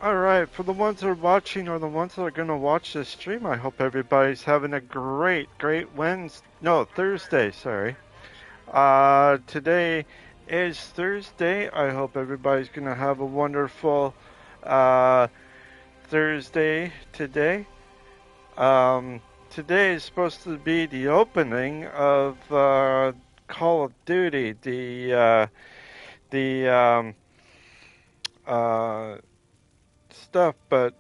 Alright, for the ones that are watching or the ones that are going to watch this stream, I hope everybody's having a great Wednesday. No, Thursday, sorry. Today is Thursday. I hope everybody's going to have a wonderful uh, Thursday today. Um, Today is supposed to be the opening of Call of Duty, the uh, stuff, but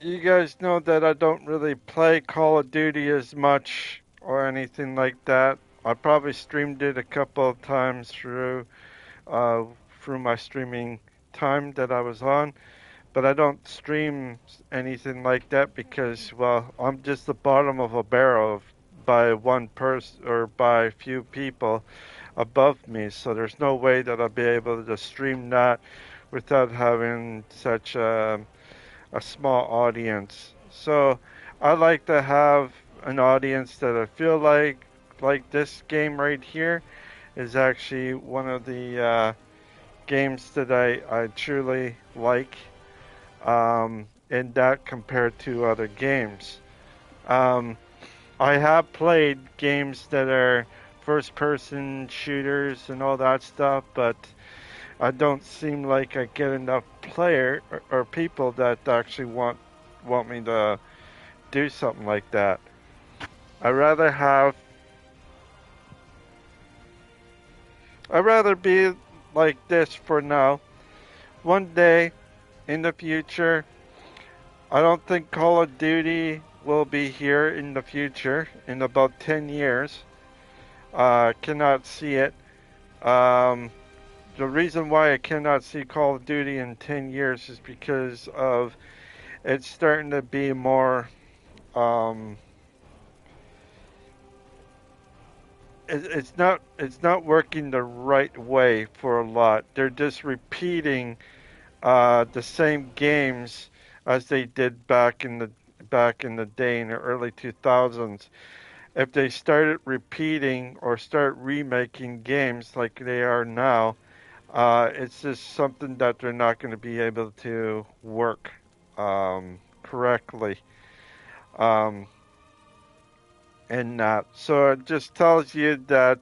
you guys know that I don't really play Call of Duty as much or anything like that. I probably streamed it a couple of times uh, through my streaming time that I was on, but I don't stream anything like that because, well, I'm just the bottom of a barrel by one person or by a few people above me, so there's no way that I'll be able to stream that without having such a small audience. So I like to have an audience that I feel like this game right here is actually one of the games that I truly like in that compared to other games. Um, I have played games that are first person shooters and all that stuff, but I don't seem like I get enough or people that actually want me to do something like that. I rather have I rather be like this for now. One day in the future, I don't think Call of Duty will be here in the future in about 10 years. Cannot see it. Um, the reason why I cannot see Call of Duty in 10 years is because of it's starting to be more um, it's not working the right way for a lot. They're just repeating the same games as they did back in the day in the early 2000s. If they started repeating or start remaking games like they are now, it's just something that they're not going to be able to work correctly. Um, and that. So it just tells you that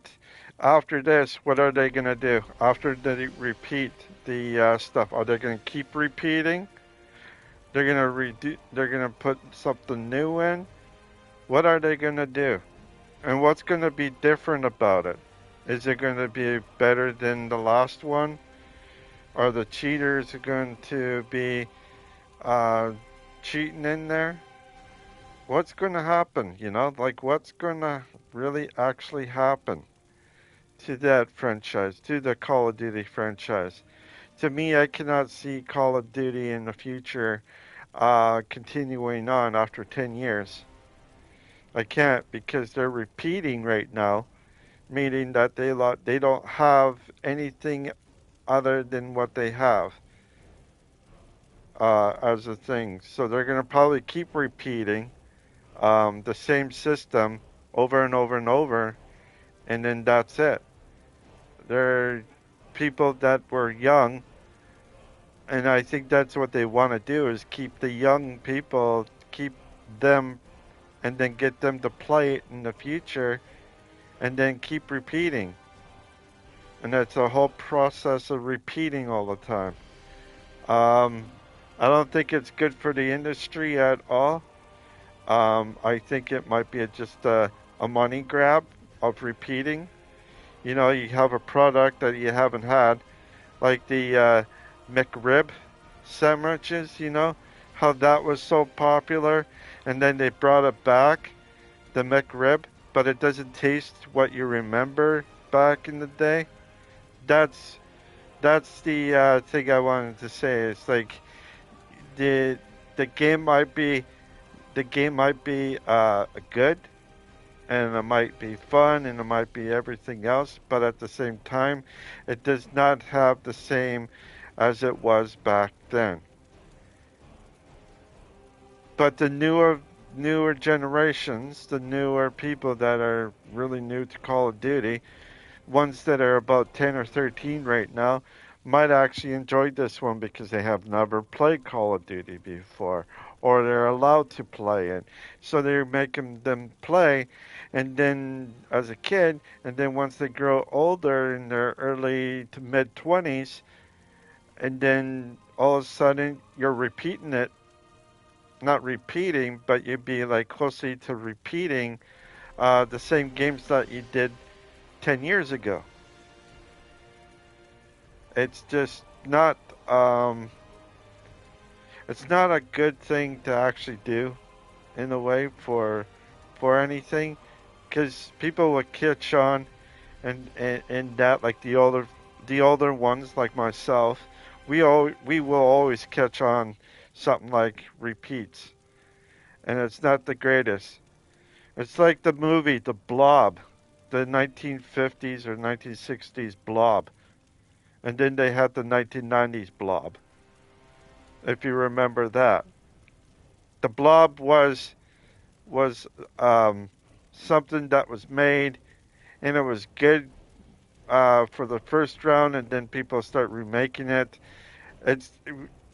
after this, what are they going to do? After they repeat the stuff, are they going to keep repeating? They're going to redo. They're going to put something new in. What are they going to do? And what's going to be different about it? Is it going to be better than the last one? Are the cheaters going to be uh, cheating in there? What's going to happen? Like what's going to really actually happen to that franchise, to the Call of Duty franchise? To me, I cannot see Call of Duty in the future continuing on after 10 years. I can't because they're repeating right now, meaning that they don't have anything other than what they have as a thing. So they're going to probably keep repeating the same system over and over and over, and then that's it. They're people that were young, and I think that's what they want to do is keep the young people, keep them, and then get them to play it in the future, and then keep repeating. And that's a whole process of repeating all the time. Um, I don't think it's good for the industry at all. I think it might be just a money grab of repeating. You have a product that you haven't had, like the McRib sandwiches, how that was so popular, and then they brought it back, the McRib, but it doesn't taste what you remember back in the day. That's that's the thing I wanted to say. It's like the the game might be the game might be good, and it might be fun, and it might be everything else, but at the same time, it does not have the same as it was back then. But the newer generations, the newer people that are really new to Call of Duty, ones that are about 10 or 13 right now, might actually enjoy this one because they have never played Call of Duty before, or they're allowed to play it. So they're making them play, and then as a kid, and then once they grow older in their early to mid 20s, and then all of a sudden you're repeating it, not repeating, but you'd be like closely to repeating the same games that you did 10 years ago. It's just not um, it's not a good thing to actually do in a way for anything because people would catch on and that like the older ones like myself we will always catch on something like repeats and it's not the greatest. It's like the movie The Blob, the 1950s or 1960s Blob, and then they had the 1990s Blob, if you remember that. The Blob was something that was made and it was good for the first round, and then people start remaking it. It's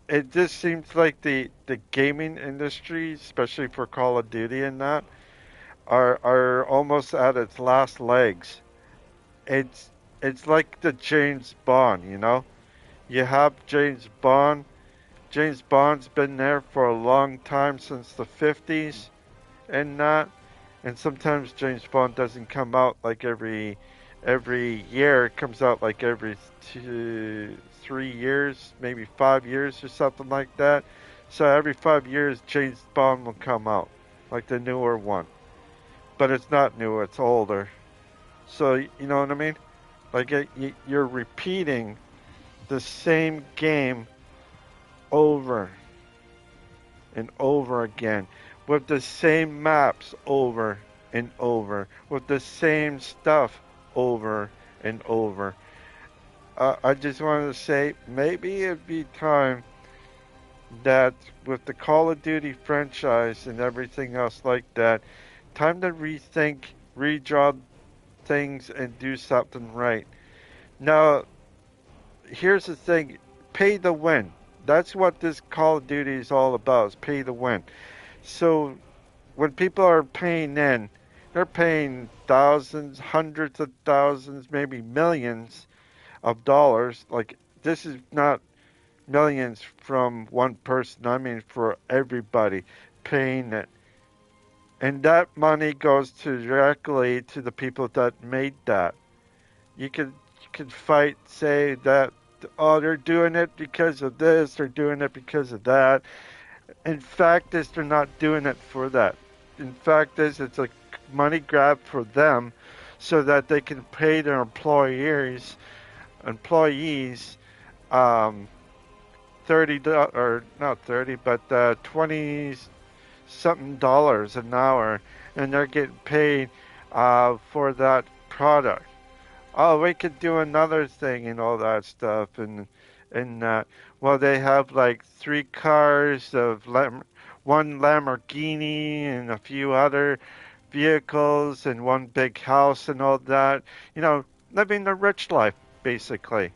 it just seems like the gaming industry, especially for Call of Duty and that, are almost at its last legs. It's it's like the James Bond, you know. You have James Bond. James Bond's been there for a long time since the 50s and that. And sometimes James Bond doesn't come out like every year. It comes out like every 3 years, maybe 5 years or something like that. So every 5 years, James Bond will come out, like the newer one. But it's not newer; it's older. So you know what I mean? Like you're repeating the same game over and over again with the same maps over and over with the same stuff over and over. I just wanted to say maybe it'd be time that with the Call of Duty franchise and everything else like that, time to rethink, redraw things and do something right. Now, here's the thing, pay to win. That's what this Call of Duty is all about, is pay to win. So when people are paying in, they're paying thousands, hundreds of thousands, maybe millions of dollars. Like, this is not millions from one person. I mean, for everybody paying it. And that money goes to directly to the people that made that. You could fight, say that, oh, they're doing it because of this, they're doing it because of that. In fact, is they're not doing it for that. In fact, is it's a money grab for them, so that they can pay their employees, um, or not 30, but 20 something dollars an hour, and they're getting paid for that product. Oh, we could do another thing and all that stuff, and well, they have like three cars of one Lamborghini and a few other vehicles and one big house and all that. You know, living the rich life basically,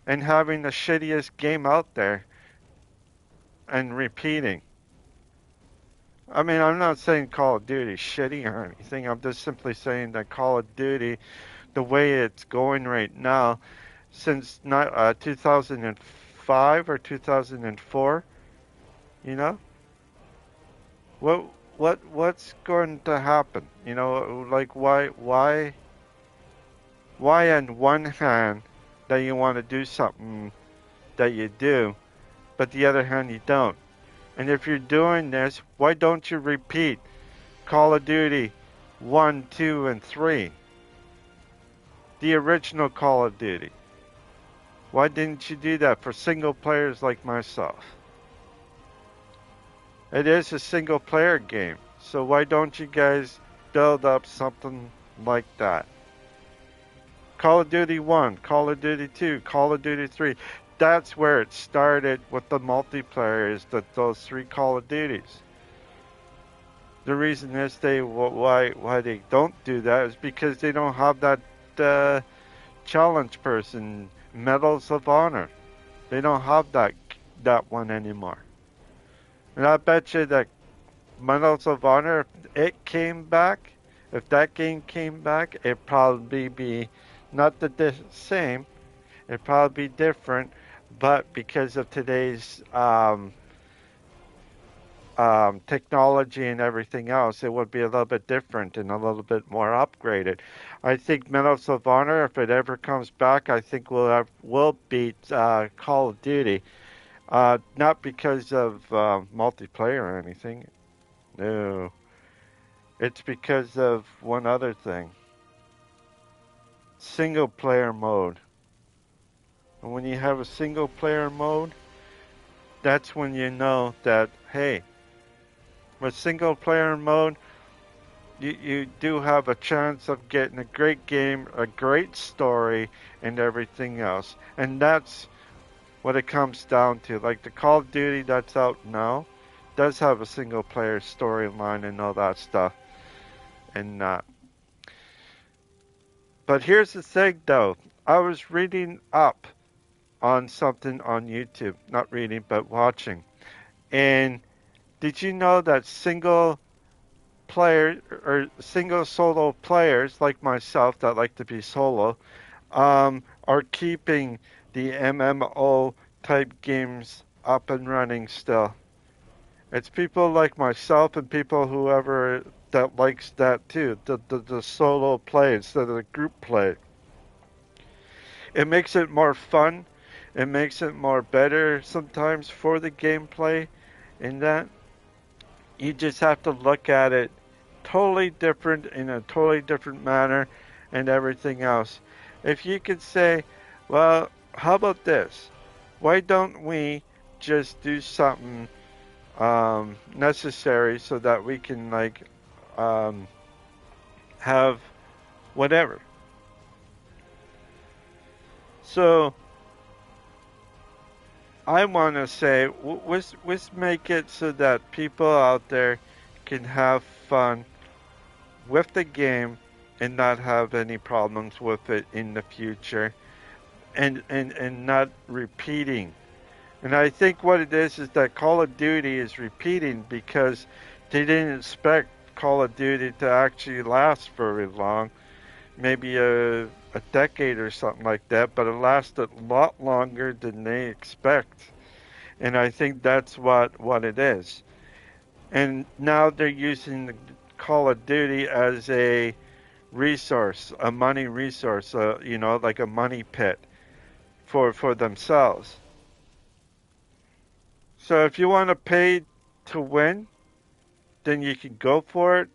and having the shittiest game out there and repeating. I mean, I'm not saying Call of Duty is shitty or anything. I'm just simply saying that Call of Duty, the way it's going right now, since 2005 or 2004, you know, what what's going to happen? You know, like why on one hand that you want to do something that you do, but the other hand you don't. And if you're doing this, why don't you repeat Call of Duty 1, 2, and 3? The original Call of Duty. Why didn't you do that for single players like myself? It is a single player game, so why don't you guys build up something like that? Call of Duty 1, Call of Duty 2, Call of Duty 3. That's where it started with the multiplayer, is that those three Call of Duties. The reason is why they don't do that is because they don't have that challenge person Medals of Honor. They don't have that one anymore. And I bet you that Medals of Honor, if it came back, if that game came back, it'd probably be not the same. It'd probably be different, but because of today's technology and everything else, it would be a little bit different and a little bit more upgraded. I think Medals of Honor, if it ever comes back, I think will beat Call of Duty. Not because of multiplayer or anything. No, it's because of one other thing: single player mode. And when you have a single player mode, that's when you know that hey, with single player mode, you do have a chance of getting a great game, a great story, and everything else. And that's what it comes down to. Like the Call of Duty that's out now does have a single player storyline and all that stuff. And but here's the thing though. I was reading up on something on YouTube. Not reading, but watching. And did you know that single player or single solo players like myself that like to be solo are keeping the MMO type games up and running still. It's people like myself and people whoever that likes that too, the solo play instead of the group play. It makes it more fun. It makes it more better sometimes for the gameplay in that you just have to look at it totally different in a totally different manner and everything else. If you could say, well, how about this? Why don't we just do something necessary so that we can like have whatever? So I want to say, let's make it so that people out there can have fun with the game and not have any problems with it in the future and not repeating. And I think what it is that Call of Duty is repeating because they didn't expect Call of Duty to actually last very long, maybe a decade or something like that, but it lasted a lot longer than they expect. And I think that's what it is. And now they're using the Call of Duty as a resource, a money resource, like a money pit for themselves. So if you want to pay to win, then you can go for it.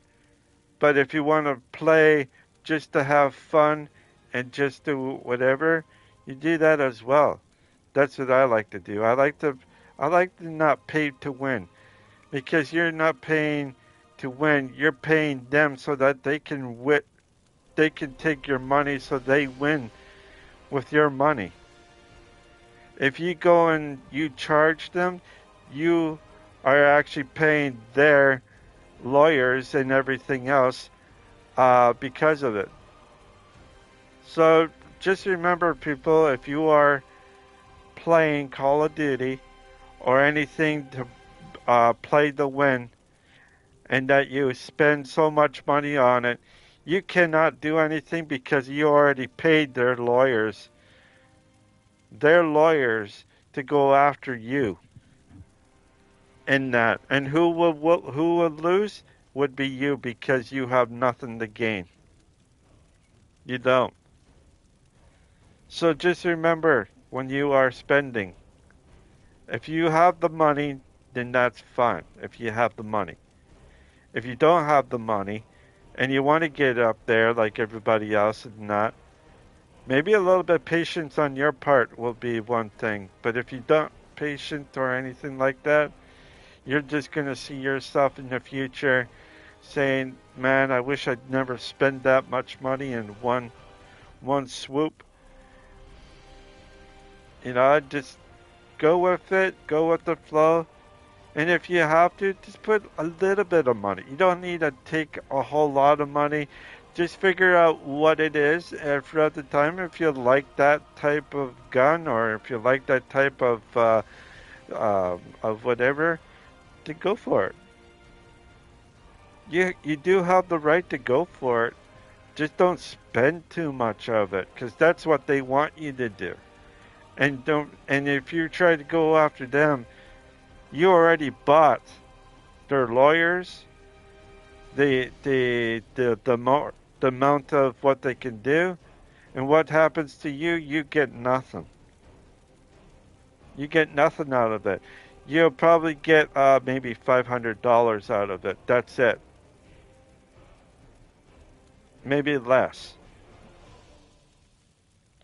But if you want to play just to have fun and just do whatever, you do that as well. That's what I like to do. I like to not pay to win because you're not paying to win. You're paying them so that they can take your money so they win with your money. If you go and you charge them, you are actually paying their lawyers and everything else because of it. So just remember, people, if you are playing Call of Duty or anything to play to win, and that you spend so much money on it, you cannot do anything because you already paid their lawyers to go after you in that. And who would lose would be you because you have nothing to gain. You don't. So just remember when you are spending, if you have the money, then that's fine. If you have the money. If you don't have the money and you want to get up there like everybody else and not, maybe a little bit of patience on your part will be one thing. But if you don't patient or anything like that, you're just going to see yourself in the future saying, man, I wish I'd never spent that much money in one swoop. Just go with it, go with the flow. And if you have to, just put a little bit of money. You don't need to take a whole lot of money Just figure out what it is throughout the time. If you like that type of gun, or if you like that type of whatever, to go for it. You do have the right to go for it. Just don't spend too much of it, because that's what they want you to do. And if you try to go after them, you already bought their lawyers, the amount of what they can do, and what happens to you. You get nothing. You get nothing out of it. You'll probably get maybe $500 out of it. That's it. Maybe less.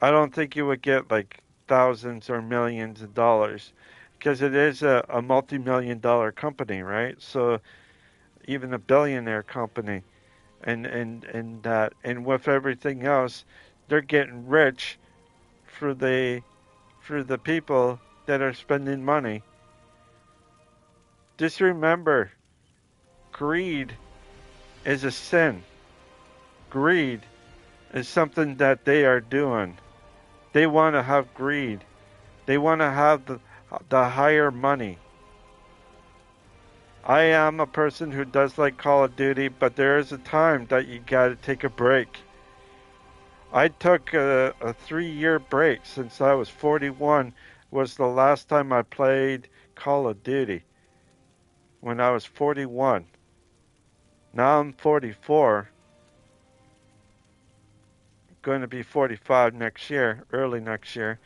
I don't think you would get like thousands or millions of dollars, because it is a multi-million dollar company, right? So even a billionaire company, and that, and with everything else, they're getting rich for the people that are spending money. Just remember, greed is a sin. Greed is something that they are doing. They want to have greed. They want to have the higher money. I am a person who does like Call of Duty, but there is a time that you got to take a break. I took a 3-year break since I was 41. Was the last time I played Call of Duty, when I was 41. Now I'm 44, going to be 45 next year, early next year.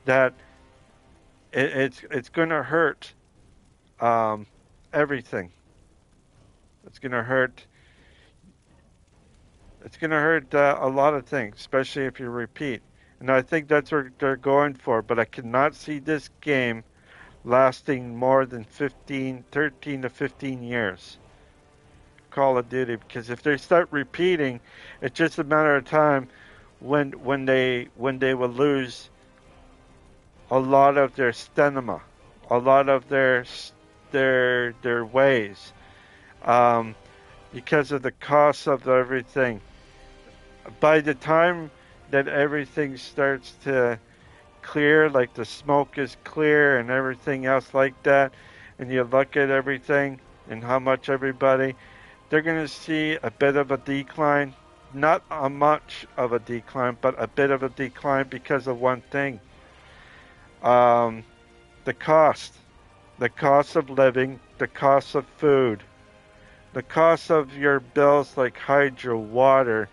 That it's going to hurt um, everything. It's going to hurt. It's going to hurt a lot of things, especially if you repeat. And I think that's what they're going for. But I cannot see this game lasting more than 15, 13 to 15 years. Call of Duty, because if they start repeating, it's just a matter of time when they will lose a lot of their stamina, a lot of their ways, um, because of the cost of everything. By the time that everything starts to clear, like the smoke is clear and everything else like that, and you look at everything and how much everybody, they're going to see a bit of a decline. Not a much of a decline, but a bit of a decline because of one thing. Um, the cost. The cost of living, the cost of food, the cost of your bills like hydro, water,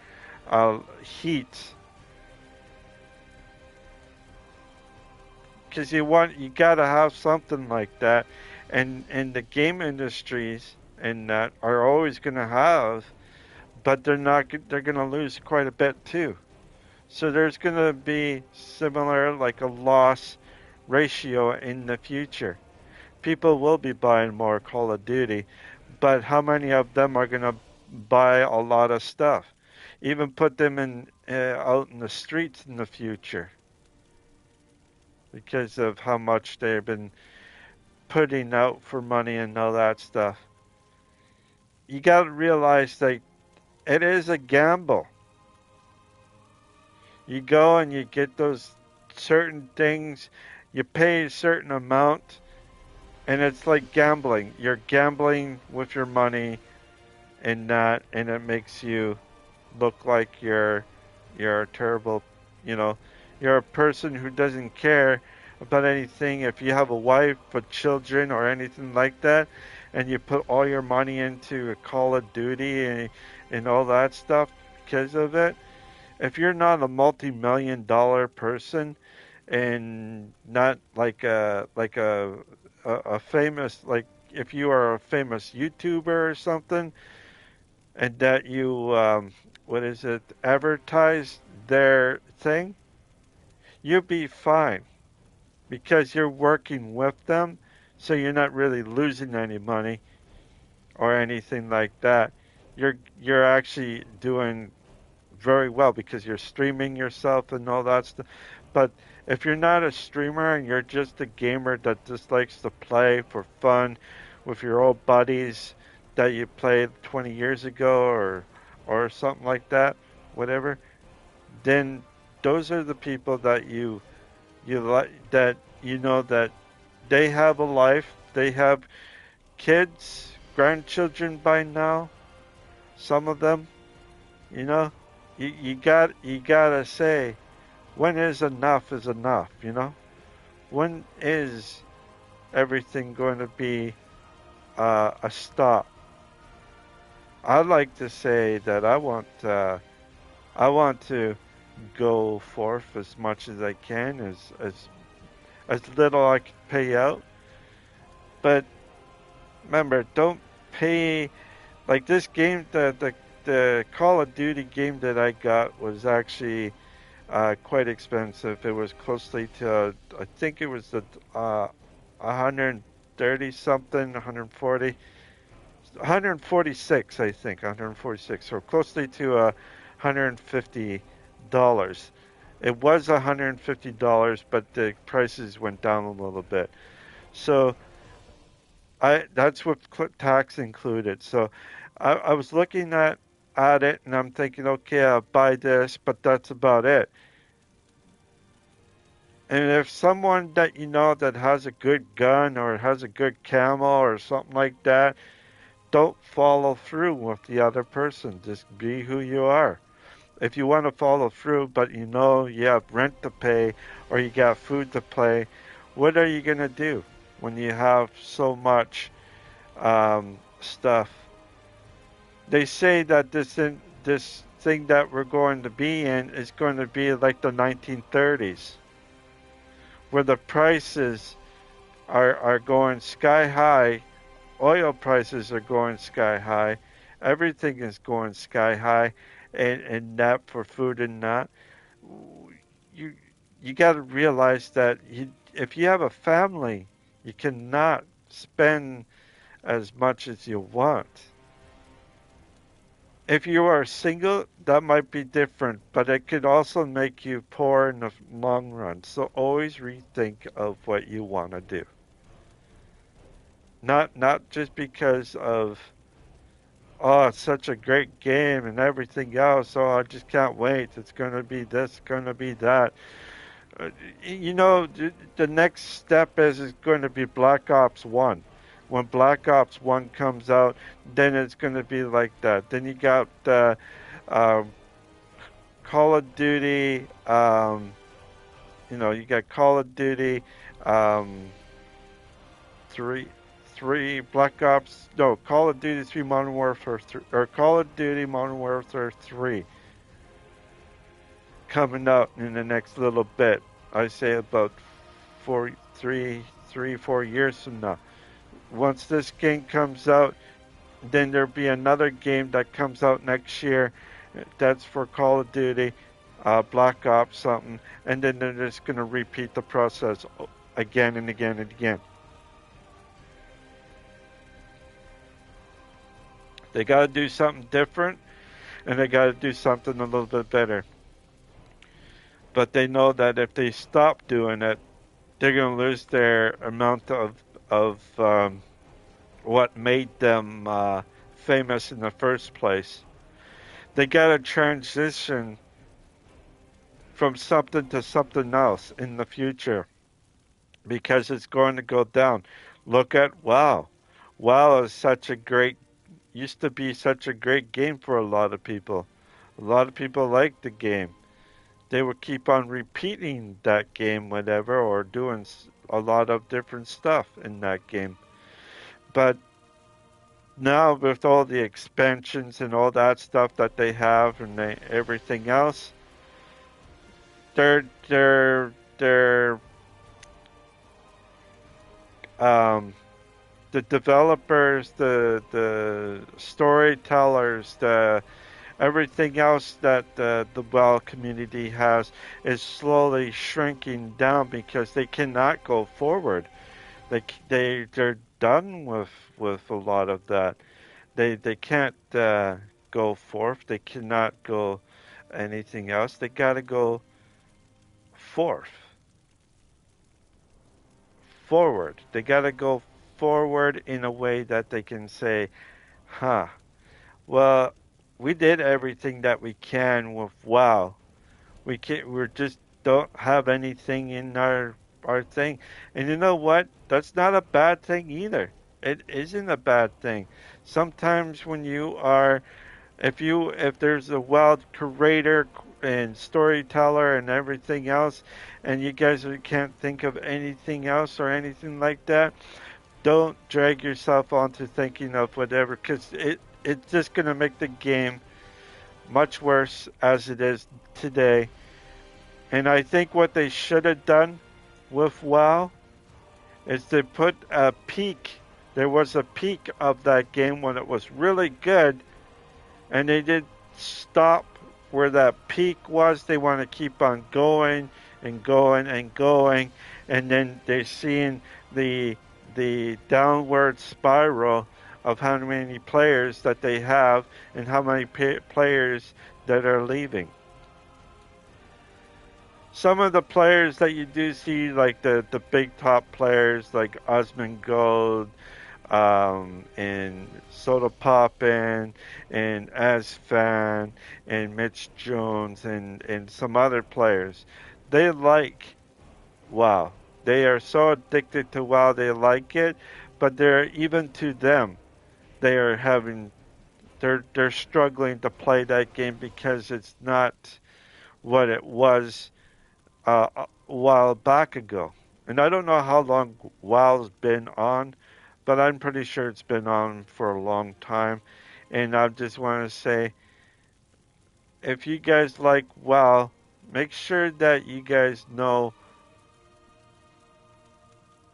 heat. Because you gotta have something like that, and the game industries and that are always gonna have, but they're gonna lose quite a bit too. So there's gonna be similar, like a loss ratio in the future. People will be buying more Call of Duty, but how many of them are gonna buy a lot of stuff? Even put them in out in the streets in the future, because of how much they've been putting out for money and all that stuff. You got to realize that it is a gamble. You go and you get those certain things, you pay a certain amount, and it's like gambling. You're gambling with your money, and it makes you look like you're a terrible, you know, you're a person who doesn't care about anything. If you have a wife or children or anything like that, and you put all your money into a Call of Duty and all that stuff because of it, if you're not a multi-million dollar person, and not like a famous, like if you are a famous YouTuber or something, and that you what is it, advertise their thing, you'll be fine, because you're working with them, so you're not really losing any money or anything like that. You're actually doing very well, because you're streaming yourself and all that stuff. But if you're not a streamer and you're just a gamer that just likes to play for fun with your old buddies that you played 20 years ago, or something like that, whatever, then those are the people that you like, that you know that they have a life, they have kids, grandchildren by now, some of them, you know. You gotta say, when is enough, you know? When is everything going to be a stop? I like to say that I want to go forth as much as I can, as little I can pay out. But remember, don't pay like this game. The Call of Duty game that I got was actually quite expensive. It was closely to I think it was the 130 something, 140, 146, I think, 146. So closely to $150. It was $150, but the prices went down a little bit. So I that's with tax included. So I was looking at it and I'm thinking, okay, I'll buy this, but that's about it. And if someone that you know that has a good gun or has a good camo or something like that, don't follow through with the other person. Just be who you are. If you want to follow through, but you know you have rent to pay or you got food to pay, what are you going to do when you have so much stuff? They say that this thing that we're going to be in is going to be like the 1930s, where the prices are going sky high. Oil prices are going sky high. Everything is going sky high, and that for food and that. You you got to realize that if you have a family, you cannot spend as much as you want. If you are single, that might be different, but it could also make you poor in the long run. So always rethink of what you want to do. Not just because of oh, it's such a great game and everything else. Oh, I just can't wait. It's going to be this, going to be that. You know, the next step is going to be Black Ops 1. When Black Ops 1 comes out, then it's going to be like that. Then you got uh, Call of Duty, you got Call of Duty um, 3, 3 Black Ops, no, Call of Duty 3 Modern Warfare 3, or Call of Duty Modern Warfare 3 coming out in the next little bit. I say about 4 years from now. Once this game comes out, then there'll be another game that comes out next year. That's for Call of Duty, Black Ops something, and then they're just gonna repeat the process again and again and again. They gotta do something different, and they gotta do something a little bit better. But they know that if they stop doing it, they're gonna lose their amount of what made them famous in the first place. They got to transition from something to something else in the future because it's going to go down. Look at WoW. WoW is such a great, used to be such a great game for a lot of people. A lot of people like the game. They would keep on repeating that game, whatever, or doing a lot of different stuff in that game. But now with all the expansions and all that stuff that they have and everything else, they're um, the developers, the storytellers, the everything else that the WoW community has is slowly shrinking down because they cannot go forward. They're done with a lot of that. They can't go forth. They cannot go anything else. They got to go forth, forward. They got to go forward in a way that they can say, "Huh, well." we did everything that we can with WoW. We just don't have anything in our thing. And you know what? That's not a bad thing either. It isn't a bad thing. Sometimes when you are if there's a wild curator and storyteller and everything else, and you guys can't think of anything else or anything like that, don't drag yourself onto thinking of whatever, because it's just gonna make the game much worse as it is today. And I think what they should have done with WoW is they put a peak. There was a peak of that game when it was really good, and they did stop where that peak was. They want to keep on going and going and going, and then they're seeing the downward spiral of how many players that they have and how many players that are leaving. Some of the players that you do see, like the big top players like Osmond Gold, and Soda Poppin, and Asfan, and Mitch Jones, and some other players, they like WoW. They are so addicted to WoW, they like it, but they're even to them, they are having they're struggling to play that game because it's not what it was a while back ago. And I don't know how long WoW's been on, but I'm pretty sure it's been on for a long time. And I just want to say, if you guys like WoW, make sure that you guys know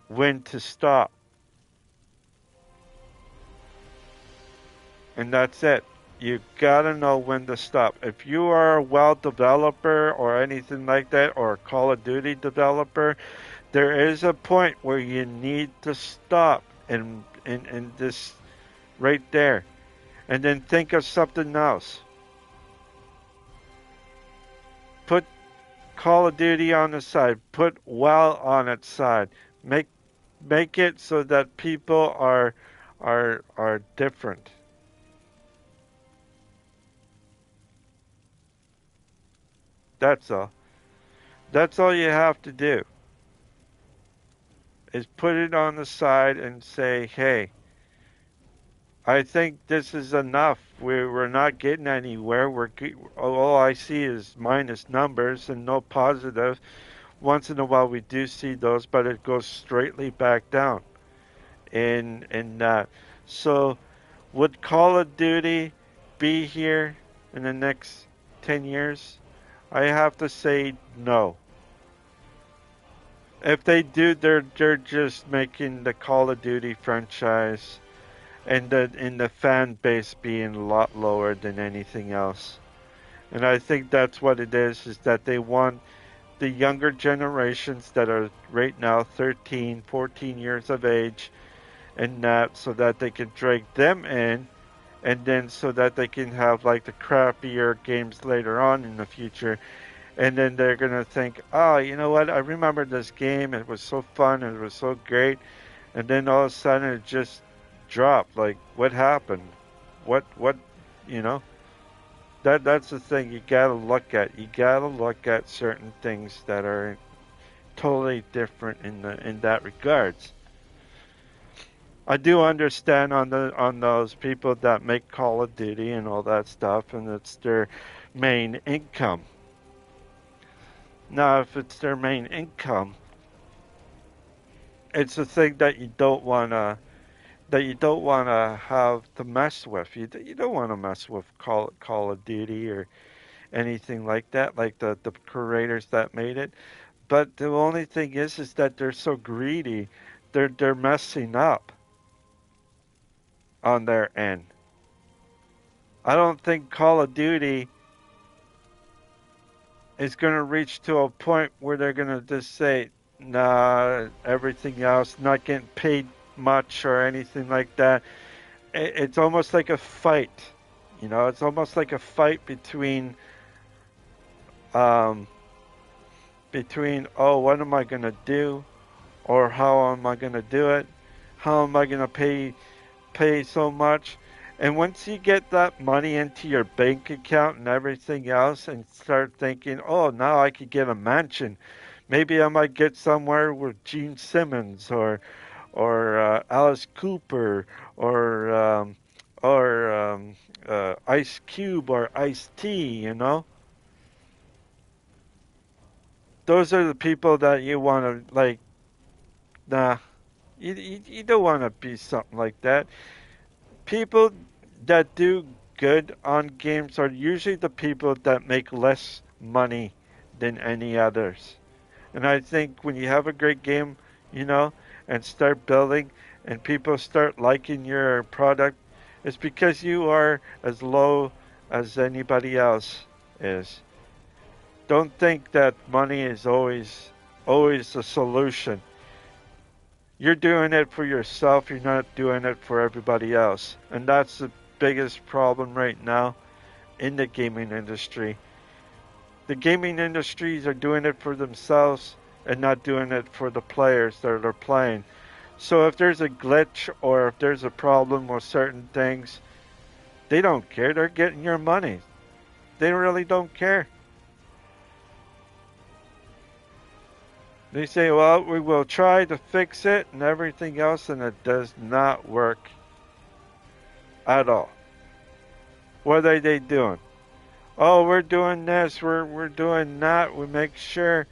when to stop. And that's it. You gotta know when to stop. If you are a WoW developer or anything like that, or a Call of Duty developer, there is a point where you need to stop and this right there, and then think of something else. Put Call of Duty on the side. Put WoW on its side. Make make it so that people are different. That's all. That's all you have to do is put it on the side and say, hey, I think this is enough. We're not getting anywhere. All I see is minus numbers and no positive. Once in a while we do see those, but it goes straightly back down. In that, so would Call of Duty be here in the next 10 years? I have to say no. If they do, they're just making the Call of Duty franchise and the fan base being a lot lower than anything else. And I think that's what it is that they want the younger generations that are right now 13, 14 years of age and that so that they can drag them in and then so that they can have like the crappier games later on in the future. And then they're going to think, oh, you know what? I remember this game. It was so fun. It was so great. And then all of a sudden it just dropped. Like, what happened? What, you know? That's the thing you gotta look at. You gotta look at certain things that are totally different in that regards. I do understand on those people that make Call of Duty and all that stuff, and it's their main income. Now, if it's their main income, it's a thing that you don't wanna have to mess with. You don't want to mess with Call of Duty or anything like that, like the creators that made it. But the only thing is that they're so greedy, they're messing up on their end. I don't think Call of Duty is going to reach to a point where they're going to just say, nah, everything else, not getting paid much or anything like that. It's almost like a fight. It's almost like a fight um, between, what am I going to do, or how am I going to do it? How am I going to pay so much? And once you get that money into your bank account and everything else and start thinking, oh, now I could get a mansion. Maybe I might get somewhere with Gene Simmons or Alice Cooper or um, or Ice Cube or Ice T, you know? Those are the people that you want to, like, nah, you don't want to be something like that. People that do good on games are usually the people that make less money than any others. And I think when you have a great game, you know, and start building and people start liking your product, it's because you are as low as anybody else is. Don't think that money is always the solution. You're doing it for yourself, you're not doing it for everybody else. And that's the biggest problem right now in the gaming industry. The gaming industries are doing it for themselves and not doing it for the players that are playing. So if there's a glitch or if there's a problem with certain things, they don't care. They're getting your money. They really don't care. They say, well, we will try to fix it and everything else, and it does not work at all. What are they doing? Oh, we're doing this, we're doing that. We make sure,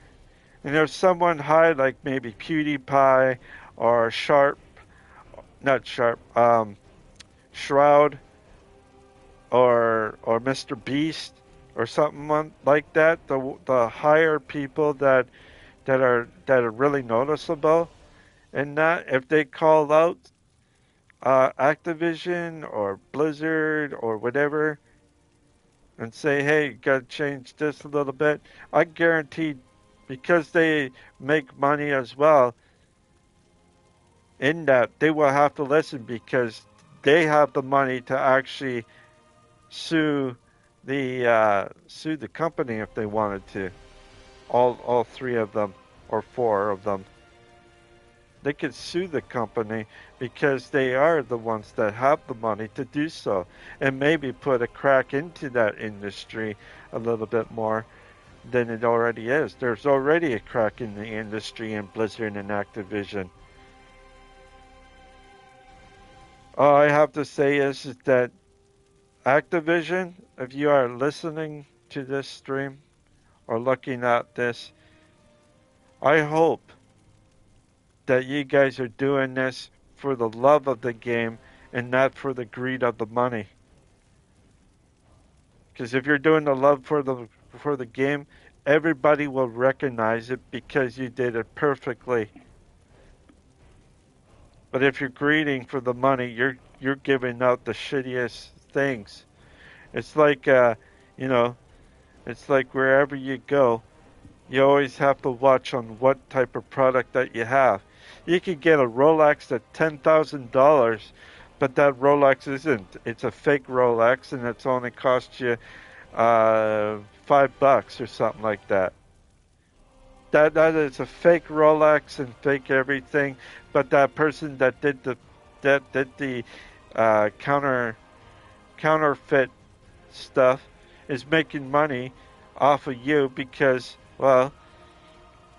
and there's someone high like maybe PewDiePie or Sharp, not Sharp, Shroud or Mr. Beast or something like that. The higher people that are really noticeable, and that if they call out Activision or Blizzard or whatever and say, hey, you got to change this a little bit, I guarantee because they make money as well in that they will have to listen because they have the money to actually sue the company if they wanted to. All three of them or four of them. They could sue the company because they are the ones that have the money to do so and maybe put a crack into that industry a little bit more than it already is. There's already a crack in the industry in Blizzard and Activision. All I have to say is that Activision, if you are listening to this stream or looking at this, I hope that you guys are doing this for the love of the game and not for the greed of the money. Because if you're doing the love for the game, everybody will recognize it because you did it perfectly. But if you're greeding for the money, you're giving out the shittiest things. It's like you know, it's like wherever you go, you always have to watch on what type of product that you have. You could get a Rolex at $10,000, but that Rolex isn't. It's a fake Rolex, and it's only cost you $5 or something like that. That is a fake Rolex and fake everything. But that person that did the counterfeit stuff is making money off of you because, well,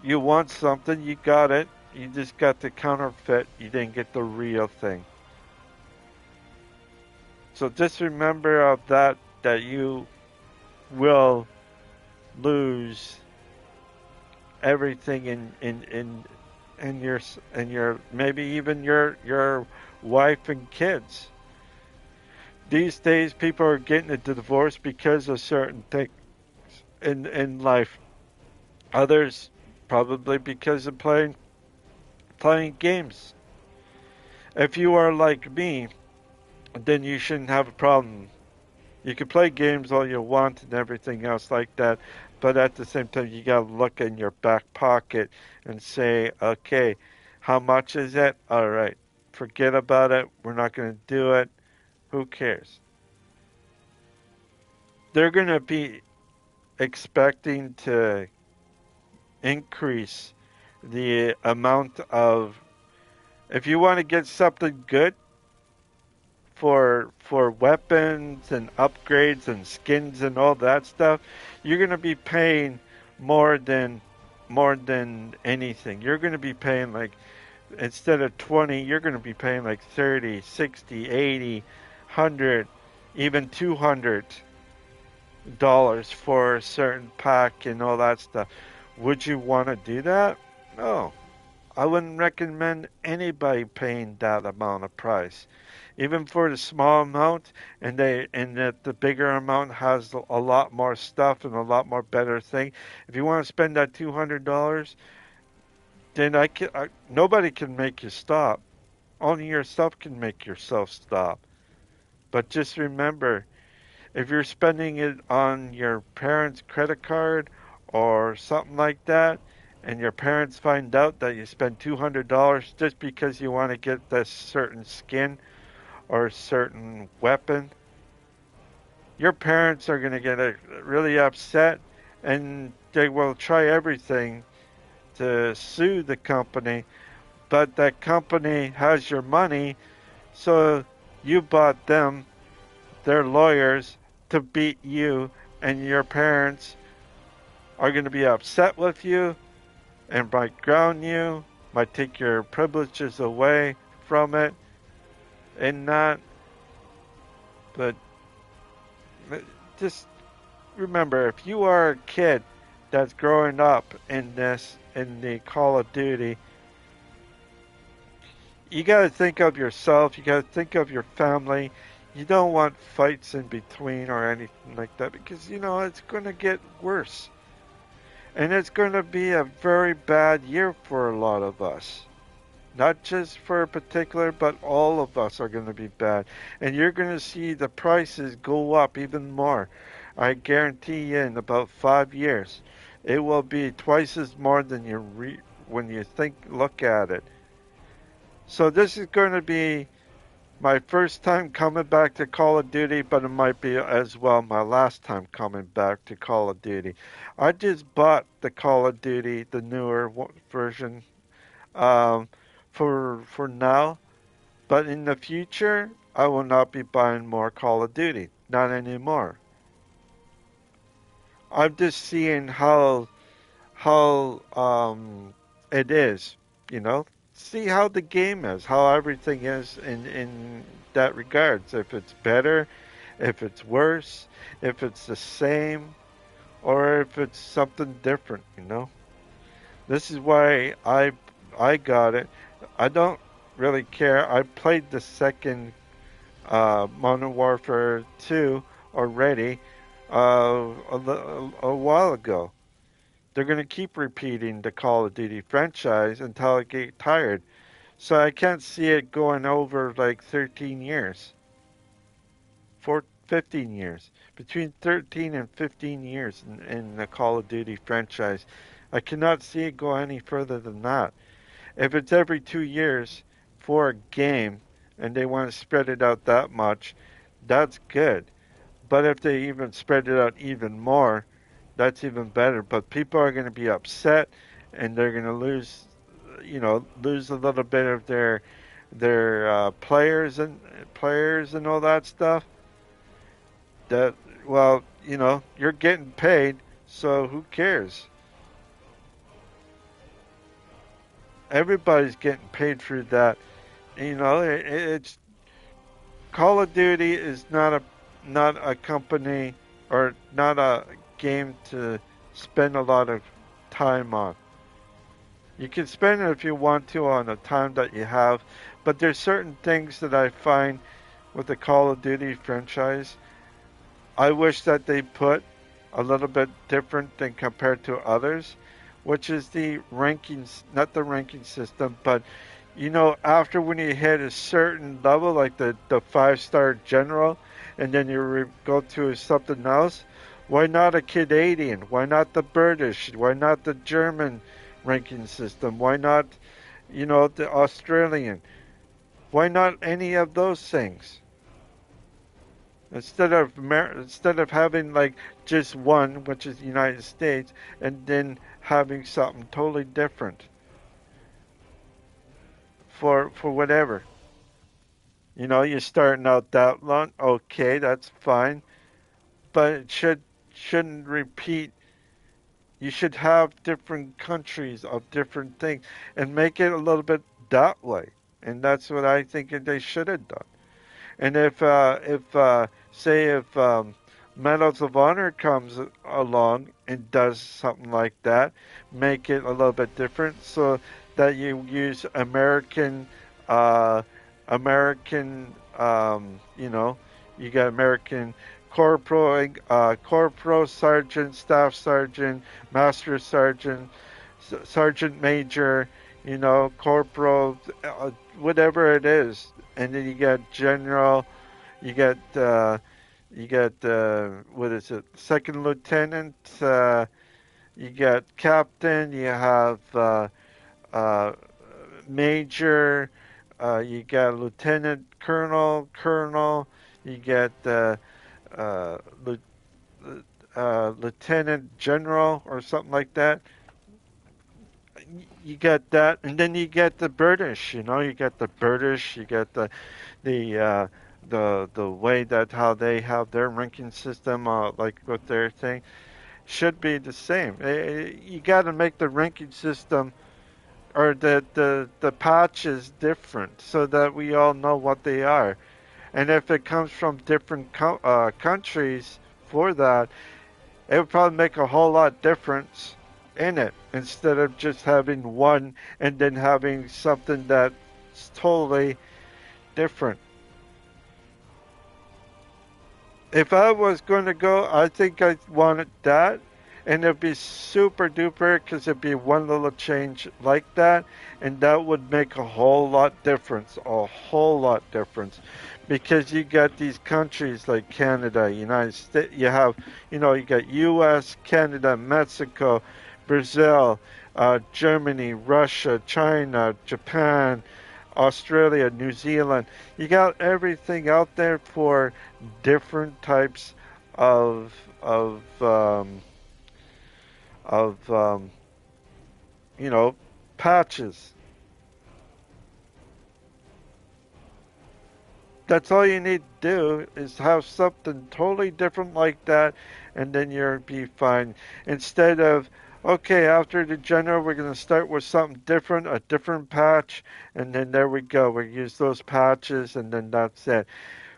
you want something, you got it. You just got the counterfeit. You didn't get the real thing. So just remember of that you will lose everything in your maybe even your wife and kids. These days, people are getting a divorce because of certain things in life. Others probably because of playing games. If you are like me, then you shouldn't have a problem. You can play games all you want and everything else like that, but at the same time, you gotta look in your back pocket and say, okay, how much is it? All right, forget about it. We're not gonna do it. Who cares? They're gonna be expecting to increase the amount of. If you want to get something good for weapons and upgrades and skins and all that stuff, you're going to be paying more than more than anything. You're going to be paying like instead of 20, you're going to be paying like 30, 60, 80, 100, even $200 for a certain pack and all that stuff. Would you want to do that? No. I wouldn't recommend anybody paying that amount of price. Even for the small amount, and that the bigger amount has a lot more stuff and a lot more better thing. If you want to spend that $200, then nobody can make you stop. Only yourself can make yourself stop. But just remember, if you're spending it on your parents' credit card or something like that, and your parents find out that you spent $200 just because you want to get this certain skin or certain weapon, your parents are going to get really upset and they will try everything to sue the company, but that company has your money, so you bought them, their lawyers, to beat you, and your parents are going to be upset with you and might ground you, might take your privileges away from it, and not, but just remember, if you are a kid that's growing up in the Call of Duty, you got to think of yourself, you got to think of your family. You don't want fights in between or anything like that because, it's going to get worse. And it's going to be a very bad year for a lot of us. Not just for a particular, but all of us are going to be bad. And you're going to see the prices go up even more. I guarantee you in about 5 years, it will be twice as more than when you look at it. So this is going to be my first time coming back to Call of Duty, but it might be as well my last time coming back to Call of Duty. I just bought the Call of Duty, the newer version, um, for now, but in the future, I will not be buying more Call of Duty. Not anymore. I'm just seeing how it is, you know. See how the game is, how everything is in that regards. If it's better, if it's worse, if it's the same, or if it's something different, you know. This is why I got it. I don't really care. I played the second Modern Warfare 2 already a while ago. They're going to keep repeating the Call of Duty franchise until I get tired. So I can't see it going over like 13 years, 15 years, between 13 and 15 years in the Call of Duty franchise. I cannot see it go any further than that. If it's every 2 years for a game and they want to spread it out that much, that's good. But if they even spread it out even more, that's even better. But people are going to be upset and they're going to lose a little bit of their players and all that stuff. That well, you're getting paid, so who cares? Everybody's getting paid for that. It's Call of Duty is not a company or not a game to spend a lot of time on. You can spend it if you want to on the time that you have, but there's certain things that I find with the Call of Duty franchise. I wish that they put a little bit different than compared to others, which is the rankings, not the ranking system, but after when you hit a certain level, like the 5-star general, and then you go to something else, why not a Canadian? Why not the British? Why not the German ranking system? Why not, the Australian? Why not any of those things? Instead of having like just one, which is the United States, and then having something totally different for whatever. You know, you're starting out that long. Okay, that's fine, but it shouldn't repeat. You should have different countries of different things and make it a little bit that way. And that's what I think they should have done. And if say if Medals of Honor comes along and does something like that, make it a little bit different so that you use uh, American, you know, you got American corporal, sergeant, staff sergeant, master sergeant, sergeant major, you know, corporal, whatever it is, and then you got general, you got what is it, second lieutenant, you got captain, you have uh, major, you got lieutenant colonel, you got uh, lieutenant general or something like that. You got that, and then you get the British. You know, you got the British. You got the the way that how they have their ranking system, like with their thing, should be the same. You got to make the ranking system or the patches different so that we all know what they are. And if it comes from different countries for that, it would probably make a whole lot difference in it instead of just having one and then having something that's totally different. If I was going to go, I think I wanted that, and it'd be super duper because it'd be one little change like that, and that would make a whole lot difference, a whole lot difference, because you got these countries like Canada, United States, you have, you know, you got U.S., Canada, Mexico, Brazil, Germany, Russia, China, Japan, Australia, New Zealand. You got everything out there for different types of of um, of you know, patches. That's all you need to do is have something totally different like that, and then you'll be fine. Instead of, okay, after the general, we're going to start with something different, a different patch, and then there we go. We use those patches, and then that's it.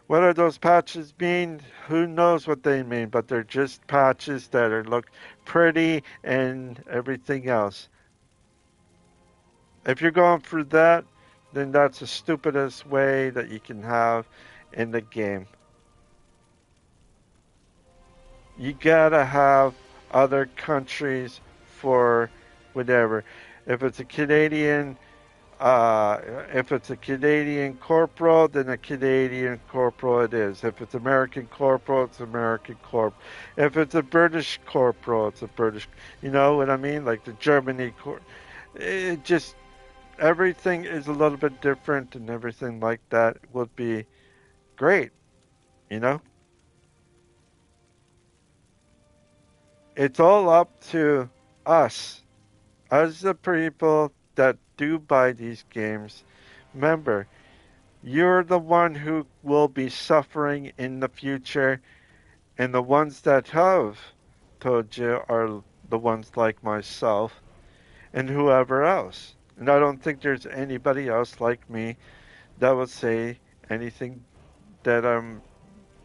What are those patches mean? Who knows what they mean, but they're just patches that are look pretty and everything else. If you're going for that, then that's the stupidest way that you can have in the game. You gotta have other countries for whatever. If it's a Canadian, uh, if it's a Canadian corporal, then a Canadian corporal it is. If it's American corporal, it's American corp. If it's a British corporal, it's a British. You know what I mean? Like the Germany corp. It just everything is a little bit different, and everything like that would be great. You know, it's all up to us as the people that do buy these games. Remember, you're the one who will be suffering in the future, and the ones that have told you are the ones like myself and whoever else. And I don't think there's anybody else like me that would say anything that I'm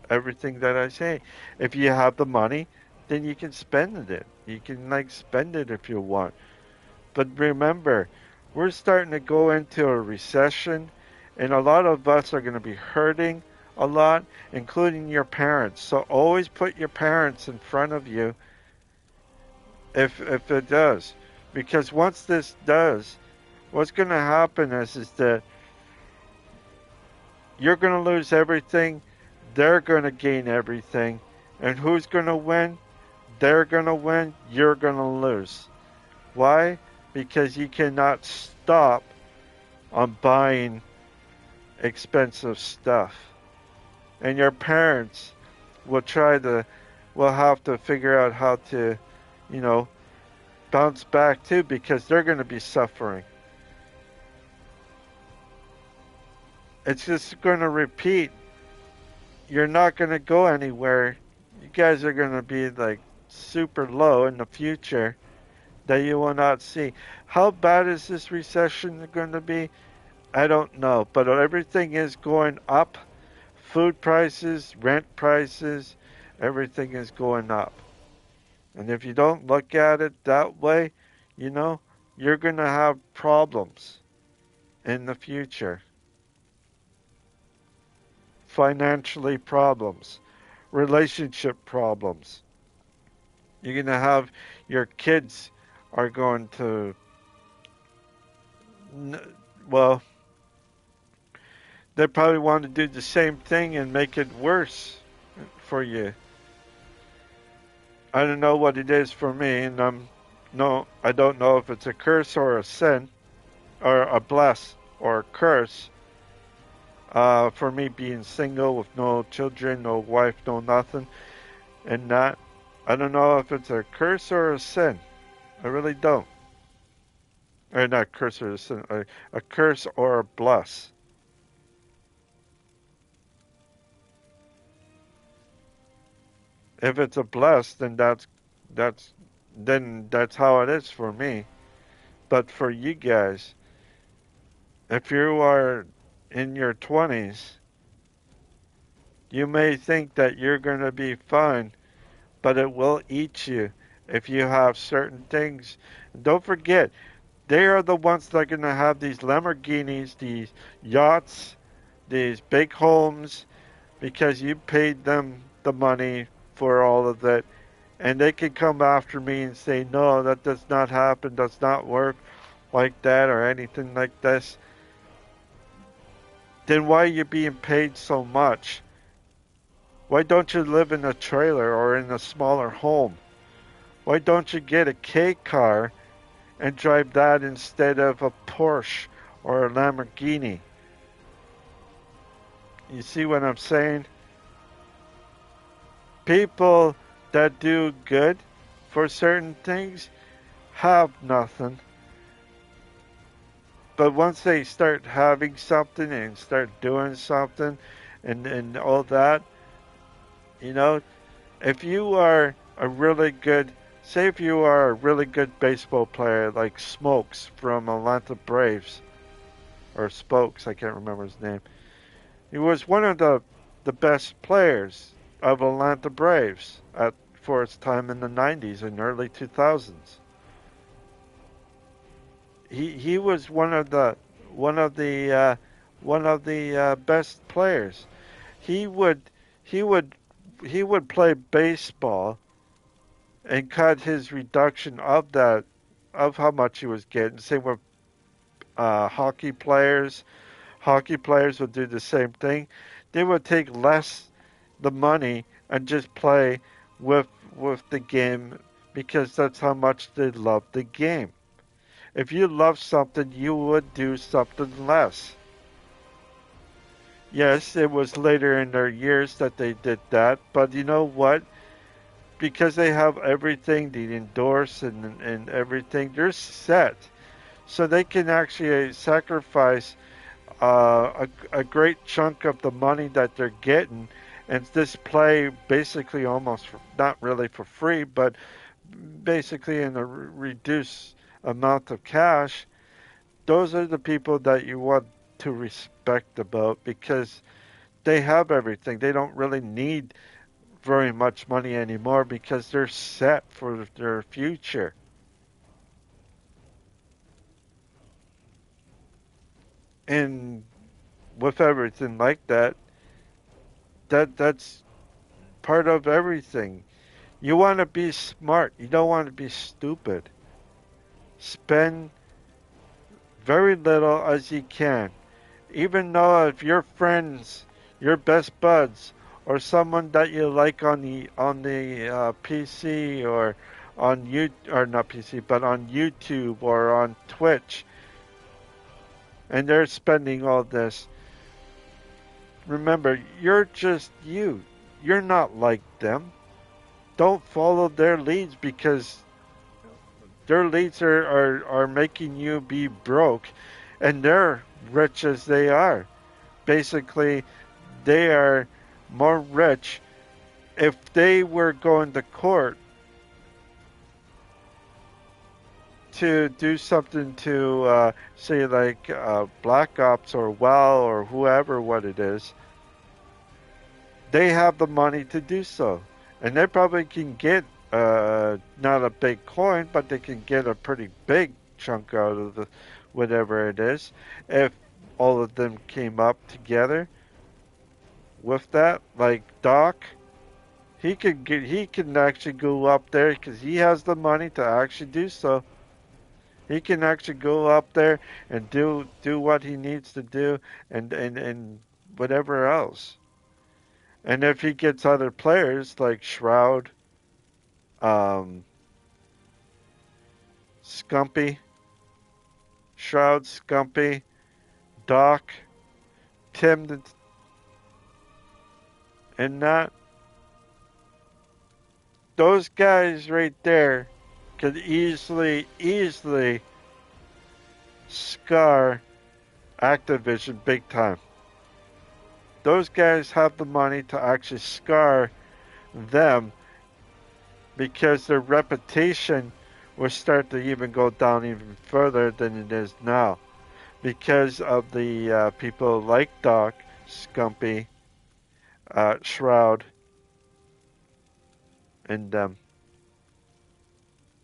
everything that I say. If you have the money, then you can spend it. You can like spend it if you want. But remember, we're starting to go into a recession, and a lot of us are going to be hurting a lot, including your parents. So always put your parents in front of you if it does. Because once this does, what's going to happen is that you're going to lose everything, they're going to gain everything, and who's going to win? They're going to win, you're going to lose. Why? Because you cannot stop on buying expensive stuff. And your parents will will have to figure out how to, you know, bounce back too because they're going to be suffering. It's just going to repeat. You're not going to go anywhere. You guys are going to be like super low in the future that you will not see. How bad is this recession going to be? I don't know, but everything is going up. Food prices, rent prices, everything is going up. And if you don't look at it that way, you know, you're going to have problems in the future. Financially problems, relationship problems. You're going to have your kids are going to, well, they probably want to do the same thing and make it worse for you. I don't know what it is for me, and I don't know if it's a curse or a sin, or a bless or a curse. For me being single with no children, no wife, no nothing, and that, I don't know if it's a curse or a sin. I really don't. Or not curse or a sin, a curse or a bless. If it's a bless, then that's that's how it is for me. But for you guys, if you are in your 20s, you may think that you're going to be fine, but it will eat you if you have certain things. Don't forget, they are the ones that are going to have these Lamborghinis, these yachts, these big homes, because you paid them the money for all of it. And they can come after me and say, no, that does not happen, does not work like that or anything like this. Then why are you being paid so much? Why don't you live in a trailer or in a smaller home? Why don't you get a K car and drive that instead of a Porsche or a Lamborghini? You see what I'm saying? People that do good for certain things have nothing. But once they start having something and start doing something and all that, you know, if you are a really good, say if you are a really good baseball player like Smokes from Atlanta Braves, or Spokes, I can't remember his name. He was one of the best players of Atlanta Braves for its time in the 90s and early 2000s. He was one of the best players. He would he would he would play baseball and cut his reduction of that of how much he was getting. Same with hockey players. Hockey players would do the same thing. They would take less the money and just play with the game because that's how much they love the game. If you love something, you would do something less. Yes, it was later in their years that they did that, but you know what? Because they have everything, they endorse and everything, they're set. So they can actually sacrifice a great chunk of the money that they're getting and just play basically almost for, not really for free, but basically in a reduced amount of cash. Those are the people that you want to respect about because they have everything. They don't really need very much money anymore because they're set for their future. And with everything like that, that's part of everything. You want to be smart. You don't want to be stupid. Spend very little as you can. Even though if your friends, your best buds, or someone that you like on the PC or on you or not PC but on YouTube or on Twitch, and they're spending all this. Remember, you're just you. You're not like them. Don't follow their leads because their leads are making you be broke, and they're rich as they are. basically they are more rich. If they were going to court to do something to say like Black Ops or WoW or whoever what it is, they have the money to do so, and they probably can get not a big coin, but they can get a pretty big chunk out of the whatever it is if all of them came up together with that. Like Doc, he can actually go up there because he has the money to actually do so. He can actually go up there and do what he needs to do and whatever else. And if he gets other players like Shroud, um, Scumpy, Shroud, Scumpy, Doc, Tim, and that, those guys right there could easily scar Activision big time. Those guys have the money to actually scar them because their reputation will start to even go down even further than it is now because of the people like Doc, Scumpy, Shroud, and them.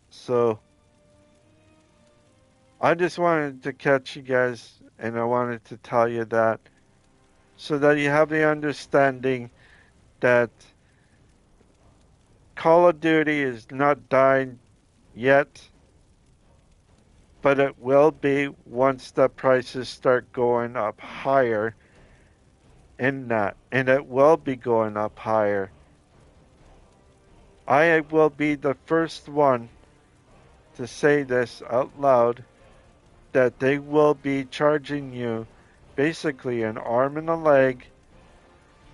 So I just wanted to catch you guys and I wanted to tell you that so that you have the understanding that Call of Duty is not dying yet, but it will be once the prices start going up higher in that, and it will be going up higher. I will be the first one to say this out loud that they will be charging you basically an arm and a leg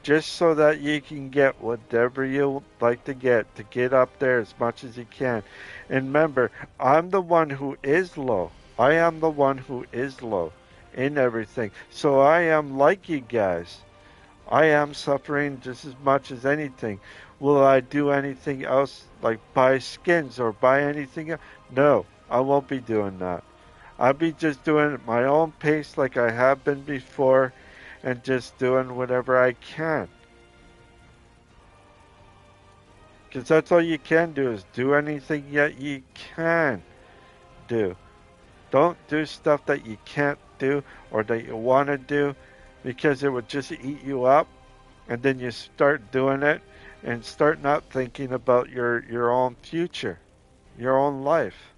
just so that you can get whatever you like to get up there as much as you can. And remember, I'm the one who is low. I am the one who is low in everything. So I am like you guys. I am suffering just as much as anything. Will I do anything else like buy skins or buy anything else? No, I won't be doing that. I'll be just doing it at my own pace like I have been before and just doing whatever I can. Because that's all you can do is do anything that you can do. Don't do stuff that you can't do or that you want to do because it would just eat you up. And then you start doing it and start not thinking about your own future, your own life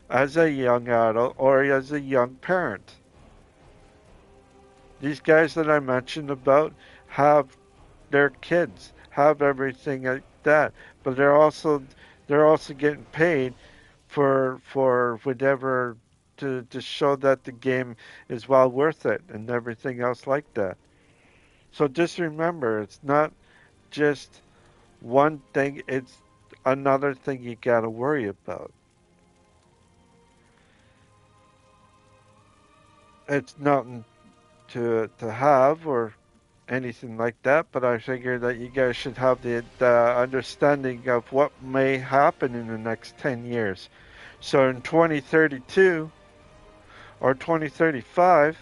as a young adult or as a young parent. These guys that I mentioned about have their kids, have everything like that, but they're also getting paid for whatever to show that the game is well worth it and everything else like that. So just remember, it's not just one thing, it's another thing you gotta worry about. It's nothing to have or anything like that, but I figure that you guys should have the understanding of what may happen in the next 10 years. So in 2032 or 2035,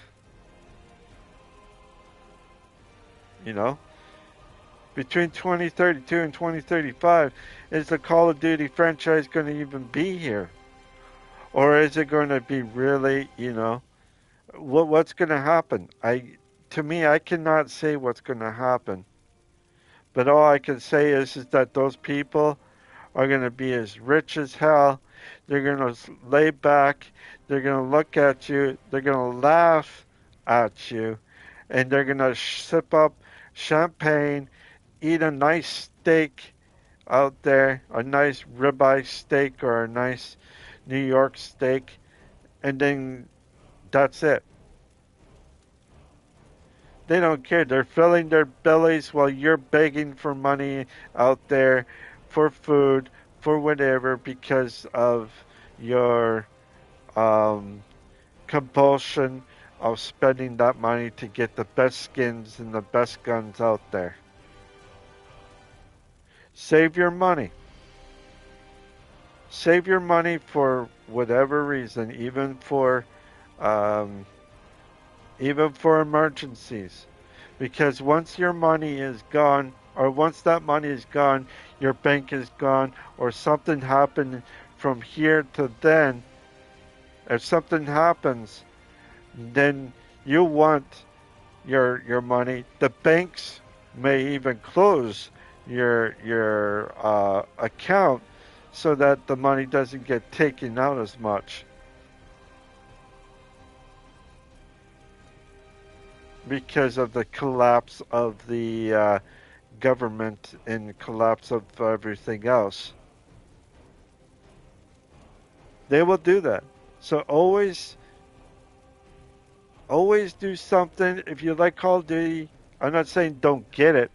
you know, between 2032 and 2035, is the Call of Duty franchise going to even be here? Or is it going to be really, what's going to happen? To me, I cannot say what's going to happen. But all I can say is that those people are going to be as rich as hell. They're going to lay back. They're going to look at you. They're going to laugh at you. And they're going to sip up champagne, eat a nice steak out there, a nice ribeye steak or a nice New York steak, and then that's it. They don't care. They're filling their bellies while you're begging for money out there for food, for whatever, because of your um, compulsion of spending that money to get the best skins and the best guns out there. Save your money. Save your money for whatever reason, um, even for emergencies. Because once your money is gone, or once that money is gone, your bank is gone, or something happened from here to then. If something happens, then you want your money. The banks may even close your account so that the money doesn't get taken out as much because of the collapse of the government and collapse of everything else. They will do that. So always do something. If you like Call of Duty, I'm not saying don't get it.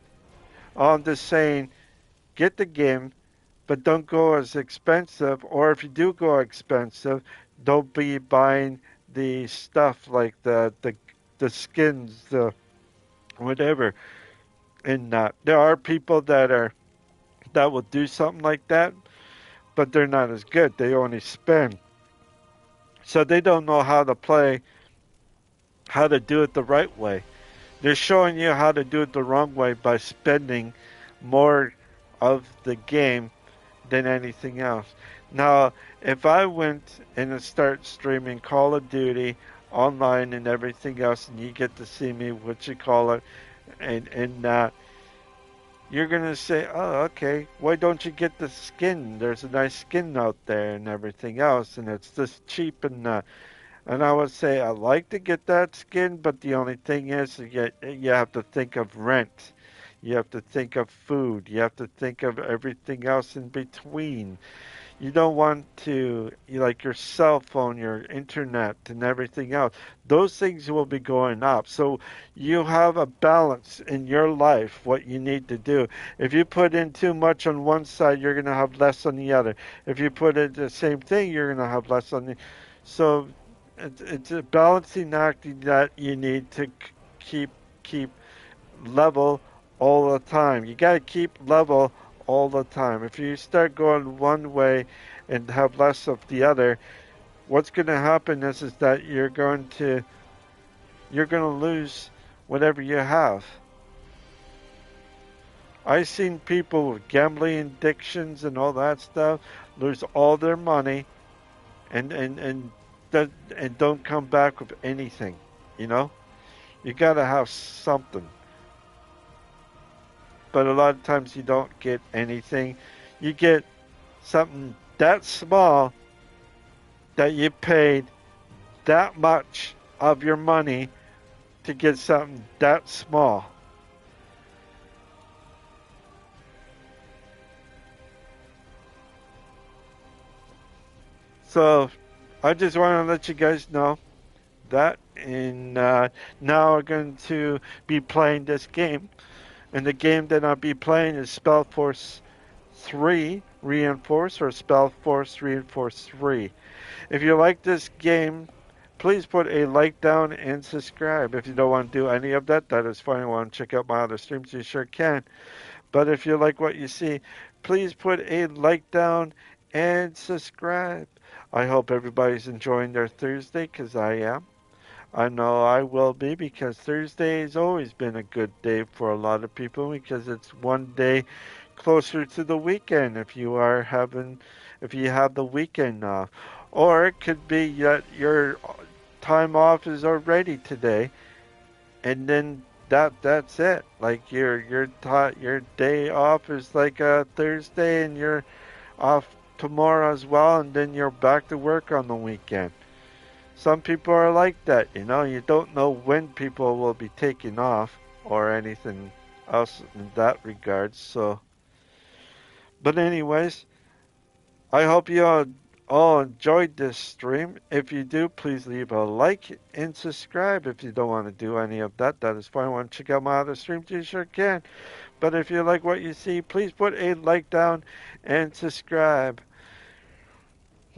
I'm just saying get the game, but don't go as expensive. Or if you do go expensive, don't be buying the stuff like the skins, the whatever. And there are people that will do something like that, but they're not as good. They only spend, so they don't know how to play, how to do it the right way. They're showing you how to do it the wrong way by spending more of the game than anything else. Now, if I went and start streaming Call of Duty online and everything else, and you get to see me, what you call it, and you're gonna say, "Oh, okay. Why don't you get the skin? There's a nice skin out there and everything else, and it's this cheap and I would say I like to get that skin, but the only thing is you have to think of rent. You have to think of food. You have to think of everything else in between. You don't want to, like your cell phone, your internet, and everything else. Those things will be going up. So you have a balance in your life, what you need to do. If you put in too much on one side, you're going to have less on the other. If you put in the same thing, you're going to have less on the. So it's a balancing act that you need to keep level all the time. You got to keep level all the time. If you start going one way and have less of the other, what's going to happen is that you're going to lose whatever you have. I've seen people with gambling addictions and all that stuff lose all their money and don't come back with anything. You know, you got to have something. But a lot of times you don't get anything. You get something that small that you paid that much of your money to get something that small. So I just want to let you guys know that. And now I'm going to be playing this game. And the game that I'll be playing is Spellforce 3 Reinforce or Spellforce Reinforce 3. If you like this game, please put a like down and subscribe. If you don't want to do any of that, that is fine. You want to check out my other streams, you sure can. But if you like what you see, please put a like down and subscribe. I hope everybody's enjoying their Thursday because I am. I know I will be because Thursday has always been a good day for a lot of people because it's one day closer to the weekend if you have the weekend off. Or it could be that your time off is already today and then that's it. Like your day off is like a Thursday and you're off tomorrow as well and then you're back to work on the weekend. Some people are like that, you know. You don't know when people will be taking off or anything else in that regard. So, but anyways, I hope you all enjoyed this stream. If you do, please leave a like and subscribe. If you don't want to do any of that, that is fine. Want to check out my other streams? You sure can. But if you like what you see, please put a like down and subscribe.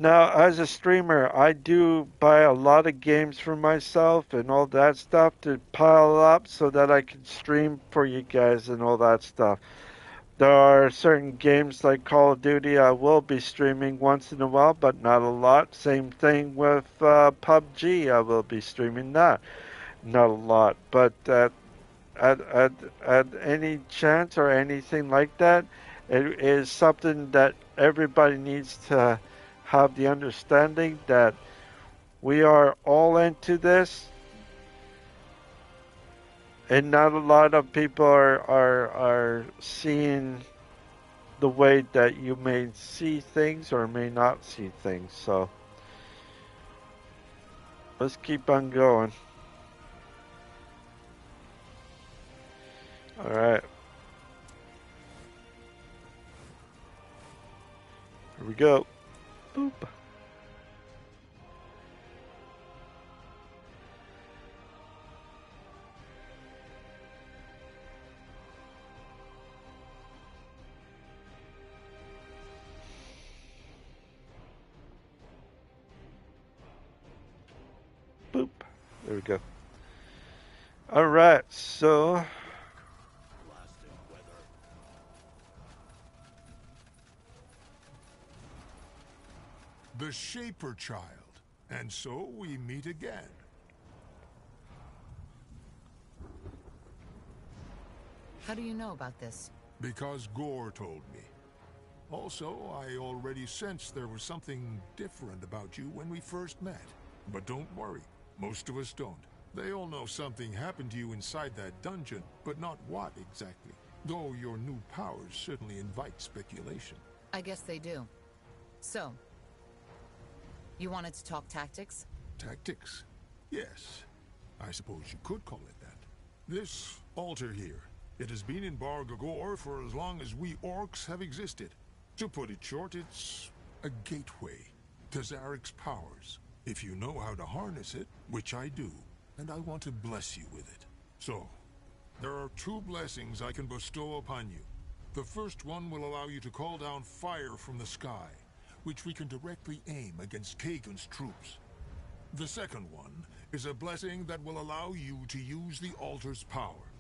Now, as a streamer, I do buy a lot of games for myself and all that stuff to pile up so that I can stream for you guys and all that stuff. There are certain games like Call of Duty I will be streaming once in a while, but not a lot. Same thing with PUBG. I will be streaming that. Not a lot, but at, at, at any chance or anything like that, it is something that everybody needs to have the understanding that we are all into this, and not a lot of people are seeing the way that you may see things or may not see things. So let's keep on going. All right, here we go. Boop. Boop. There we go. All right, so The Shaper Child. And so we meet again. How do you know about this? Because Gore told me. Also, I already sensed there was something different about you when we first met. But don't worry, most of us don't. They all know something happened to you inside that dungeon, but not what exactly. Though your new powers certainly invite speculation. I guess they do. So, you wanted to talk tactics? Tactics? Yes. I suppose you could call it that. This altar here, it has been in Bar Gagor for as long as we orcs have existed. To put it short, it's a gateway to Zarek's powers. If you know how to harness it, which I do, and I want to bless you with it. So, there are two blessings I can bestow upon you. The first one will allow you to call down fire from the sky, which we can directly aim against Kagan's troops. The second one is a blessing that will allow you to use the altar's power,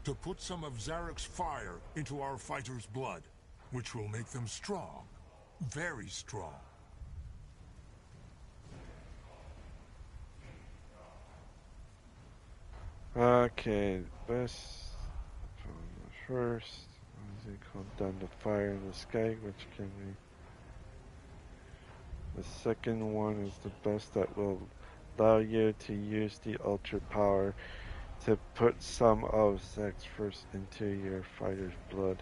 to put some of Zarek's fire into our fighters' blood, which will make them strong, very strong. okay, best first. What is it called? Down the fire in the sky, which can be. The second one is the best that will allow you to use the ultra power to put some of Zech's first into your fighter's blood.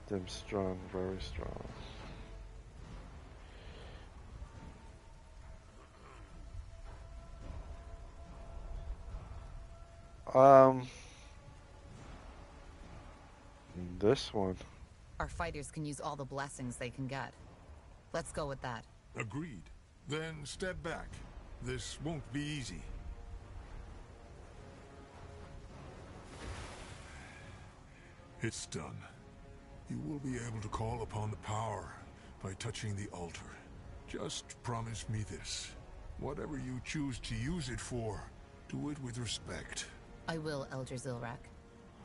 Them strong, very strong. This one. Our fighters can use all the blessings they can get. Let's go with that. Agreed. Then step back. This won't be easy. It's done. You will be able to call upon the power by touching the altar. Just promise me this. Whatever you choose to use it for, do it with respect. I will, Elder Zilrak.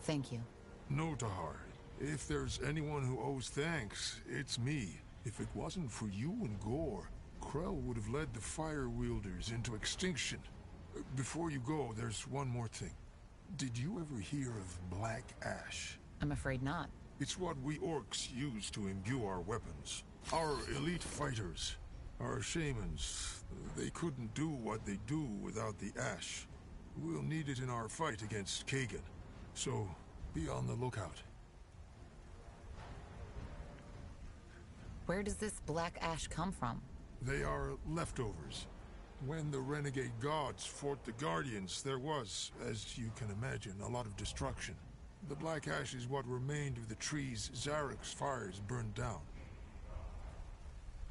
Thank you. No, Tahar. If there's anyone who owes thanks, it's me. If it wasn't for you and Gore, Krell would have led the Fire Wielders into extinction. Before you go, there's one more thing. Did you ever hear of Black Ash? I'm afraid not. It's what we orcs use to imbue our weapons. Our elite fighters, our shamans, they couldn't do what they do without the ash. We'll need it in our fight against Kagan. So, be on the lookout. Where does this black ash come from? They are leftovers. When the renegade gods fought the Guardians, there was, as you can imagine, a lot of destruction. The black ash is what remained of the trees Zarek's fires burned down.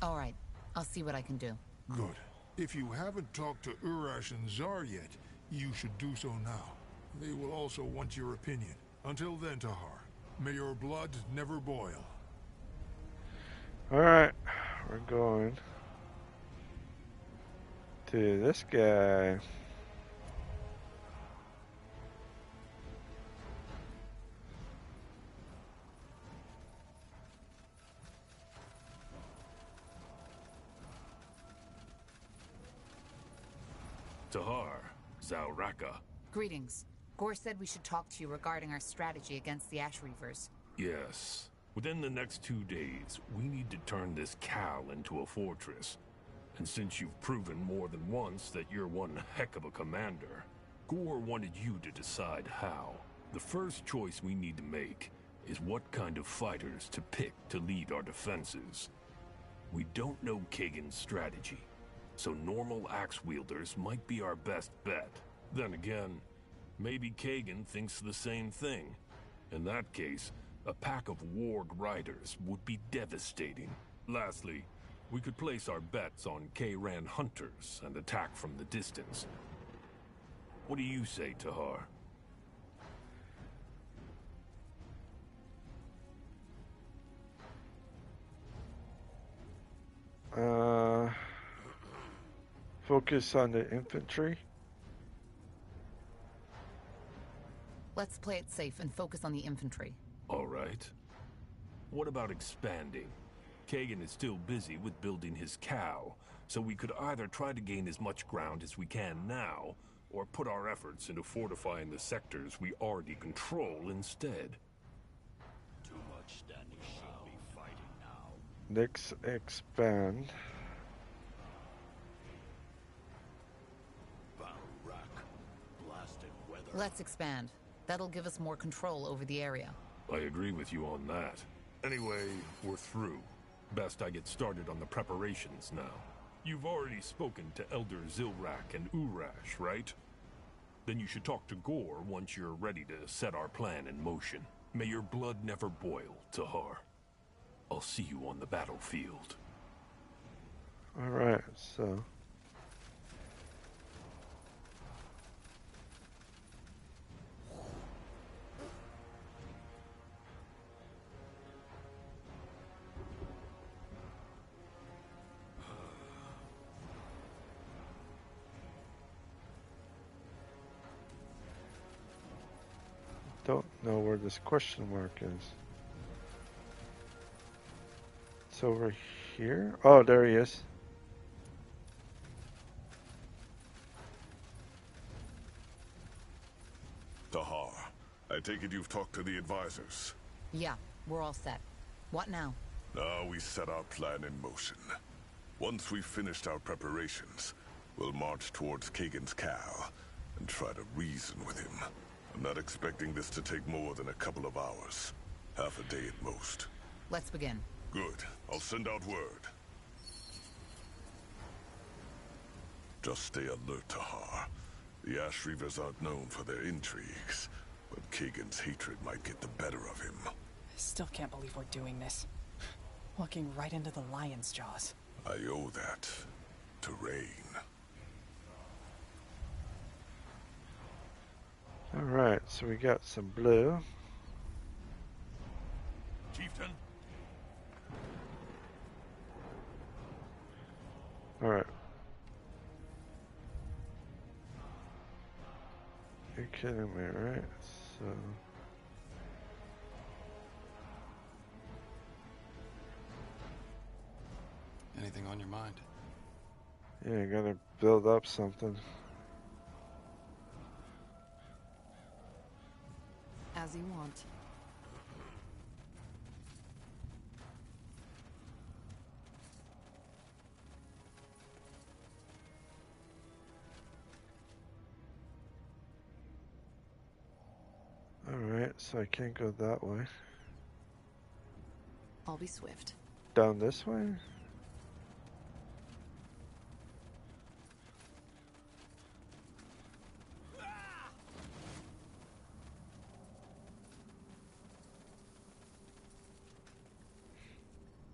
All right, I'll see what I can do. Good. If you haven't talked to Urash and Zar yet, you should do so now. They will also want your opinion. Until then, Tahar, may your blood never boil. Alright, we're going to this guy. Tahar, Zauraka. Greetings. Gore said we should talk to you regarding our strategy against the Ash Reavers. Yes. Within the next 2 days, we need to turn this Cal into a fortress. And since you've proven more than once that you're one heck of a commander, Gore wanted you to decide how. The first choice we need to make is what kind of fighters to pick to lead our defenses. We don't know Kagan's strategy, so normal axe wielders might be our best bet. Then again, maybe Kagan thinks the same thing. In that case, a pack of warg riders would be devastating. Lastly, we could place our bets on K-Ran hunters and attack from the distance. What do you say, Tahar? Focus on the infantry. Let's play it safe and focus on the infantry. All right. What about expanding? Kagan is still busy with building his cow, so we could either try to gain as much ground as we can now, or put our efforts into fortifying the sectors we already control instead. Too much standing should be fighting now. Let's expand. Let's expand. That'll give us more control over the area. I agree with you on that. Anyway, we're through. Best I get started on the preparations now. You've already spoken to Elder Zilrak and Urash, right? Then you should talk to Gore once you're ready to set our plan in motion. May your blood never boil, Tahar. I'll see you on the battlefield. Alright, so... Don't know where this question mark is. It's over here? Oh, there he is. Tahar, I take it you've talked to the advisors. Yeah, we're all set. What now? Now we set our plan in motion. Once we've finished our preparations, we'll march towards Kagan's Cal and try to reason with him. I'm not expecting this to take more than a couple of hours. Half a day at most. Let's begin. Good. I'll send out word. Just stay alert, Tahar. The Ash Reavers aren't known for their intrigues, but Kagan's hatred might get the better of him. Still can't believe we're doing this. Walking right into the lion's jaws. I owe that to Rain. Alright, so we got some blue. Chieftain? Alright. You're kidding me, right? So... Anything on your mind? Yeah, you gotta build up something. As you want. Alright, so I can't go that way. I'll be swift. Down this way?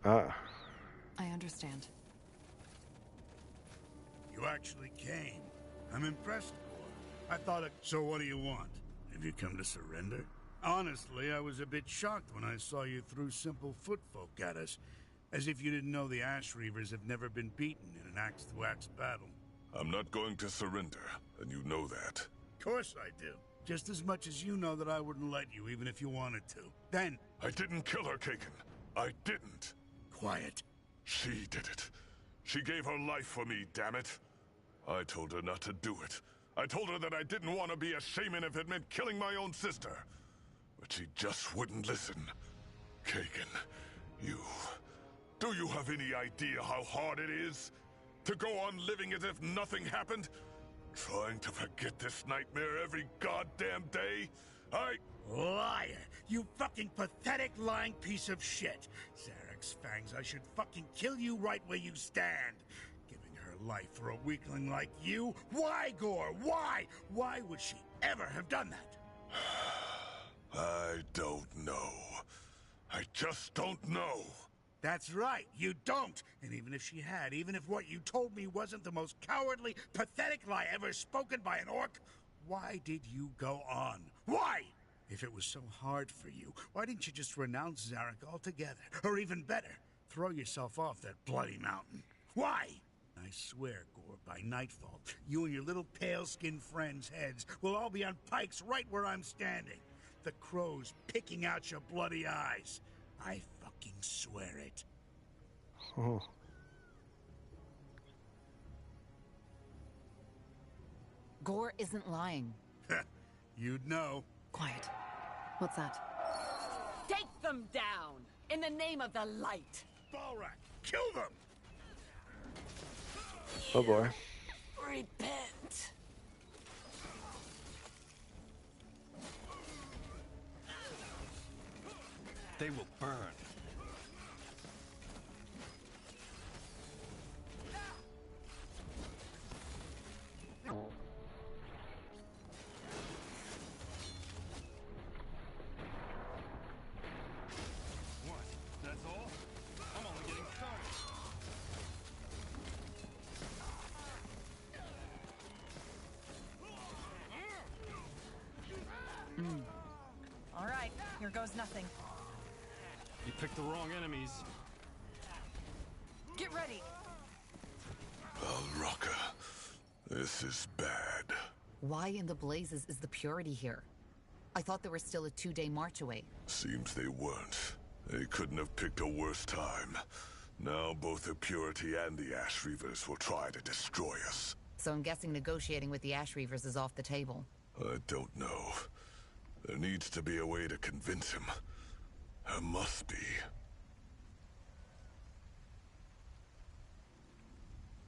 Ah. I understand. You actually came. I'm impressed, Gore. I thought it... So what do you want? Have you come to surrender? Honestly, I was a bit shocked when I saw you threw simple footfolk at us. As if you didn't know the Ash Reavers have never been beaten in an axe-to-axe battle. I'm not going to surrender, and you know that. Of course I do. Just as much as you know that I wouldn't let you, even if you wanted to. Then... I didn't kill her, Kagan. I didn't. Quiet. She did it. She gave her life for me, damn it. I told her not to do it. I told her that I didn't want to be a shaman if it meant killing my own sister. But she just wouldn't listen. Kagan, you... Do you have any idea how hard it is? To go on living as if nothing happened? Trying to forget this nightmare every goddamn day? Liar! You fucking pathetic lying piece of shit! Zarek's fangs, I should fucking kill you right where you stand! Giving her life for a weakling like you? Why, Gore? Why? Why would she ever have done that? I don't know. I just don't know. That's right, you don't! And even if she had, even if what you told me wasn't the most cowardly, pathetic lie ever spoken by an orc, why did you go on? Why? If it was so hard for you, why didn't you just renounce Zarek altogether? Or even better, throw yourself off that bloody mountain? Why? I swear, Gore, by nightfall, you and your little pale-skinned friends' heads will all be on pikes right where I'm standing. The crows picking out your bloody eyes. I fucking swear it. Oh. Gore isn't lying. You'd know. Quiet. What's that? Take them down! In the name of the light! Balrak, kill them! Oh boy. Repent! They will burn. What? That's all? I'm only getting started. All right, here goes nothing. You picked the wrong enemies. Get ready. Raka, this is bad. Why in the blazes is the Purity here? I thought they were still a 2-day march away. Seems they weren't. They couldn't have picked a worse time. Now both the Purity and the Ash Reavers will try to destroy us. So I'm guessing negotiating with the Ash Reavers is off the table. I don't know. There needs to be a way to convince him. There must be.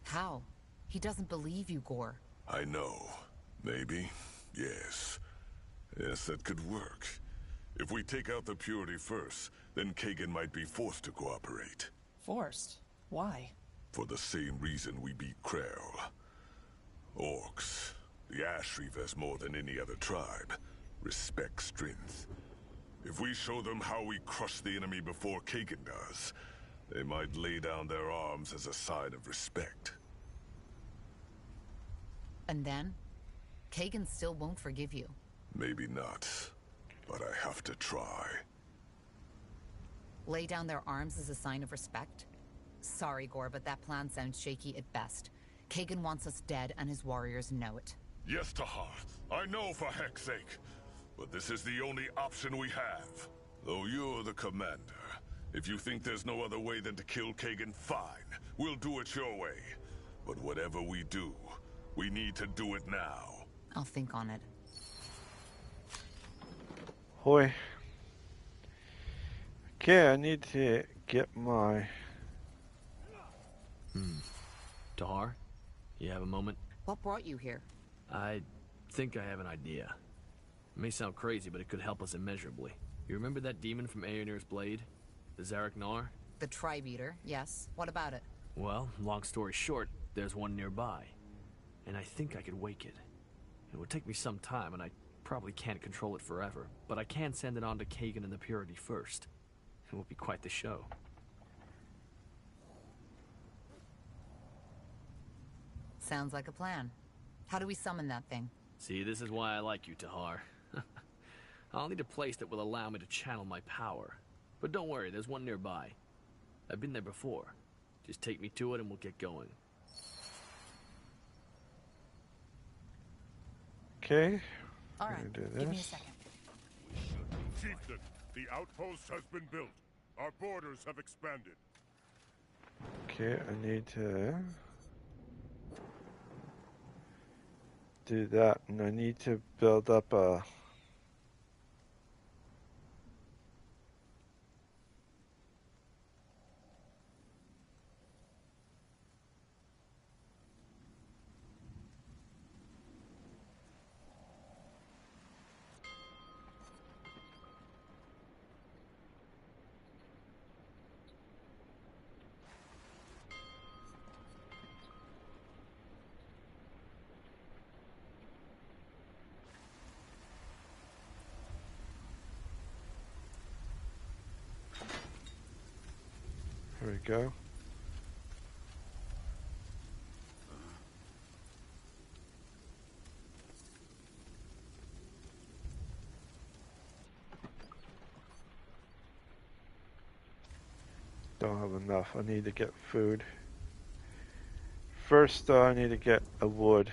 How? He doesn't believe you, Gore. I know. Maybe. Yes. Yes, that could work. If we take out the Purity first, then Kagan might be forced to cooperate. Forced? Why? For the same reason we beat Krell. Orcs, the Ash Reavers more than any other tribe, respect strength. If we show them how we crush the enemy before Kagan does, they might lay down their arms as a sign of respect. And then? Kagan still won't forgive you. Maybe not, but I have to try. Lay down their arms as a sign of respect? Sorry, Gore, but that plan sounds shaky at best. Kagan wants us dead, and his warriors know it. Yes, Tahar. I know for heck's sake. But this is the only option we have. Though you're the commander. If you think there's no other way than to kill Kagan, fine. We'll do it your way. But whatever we do, we need to do it now. I'll think on it. Hoy. Okay, I need to get my... Tahar, you have a moment? What brought you here? I think I have an idea. It may sound crazy, but it could help us immeasurably. You remember that demon from Aeonir's Blade? The Zarek Nar? The Tribe Eater, yes. What about it? Well, long story short, there's one nearby. And I think I could wake it. It would take me some time, and I probably can't control it forever. But I can send it on to Kagan and the Purity first. It will be quite the show. Sounds like a plan. How do we summon that thing? See, this is why I like you, Tahar. I'll need a place that will allow me to channel my power. But don't worry, there's one nearby. I've been there before. Just take me to it and we'll get going. Okay. All I'm right, gonna do give me a this. second. Chieftain, the outpost has been built. Our borders have expanded. Okay, I need to do that, and I need to build up a There we go. Don't have enough. I need to get food. First, though, I need to get a wood.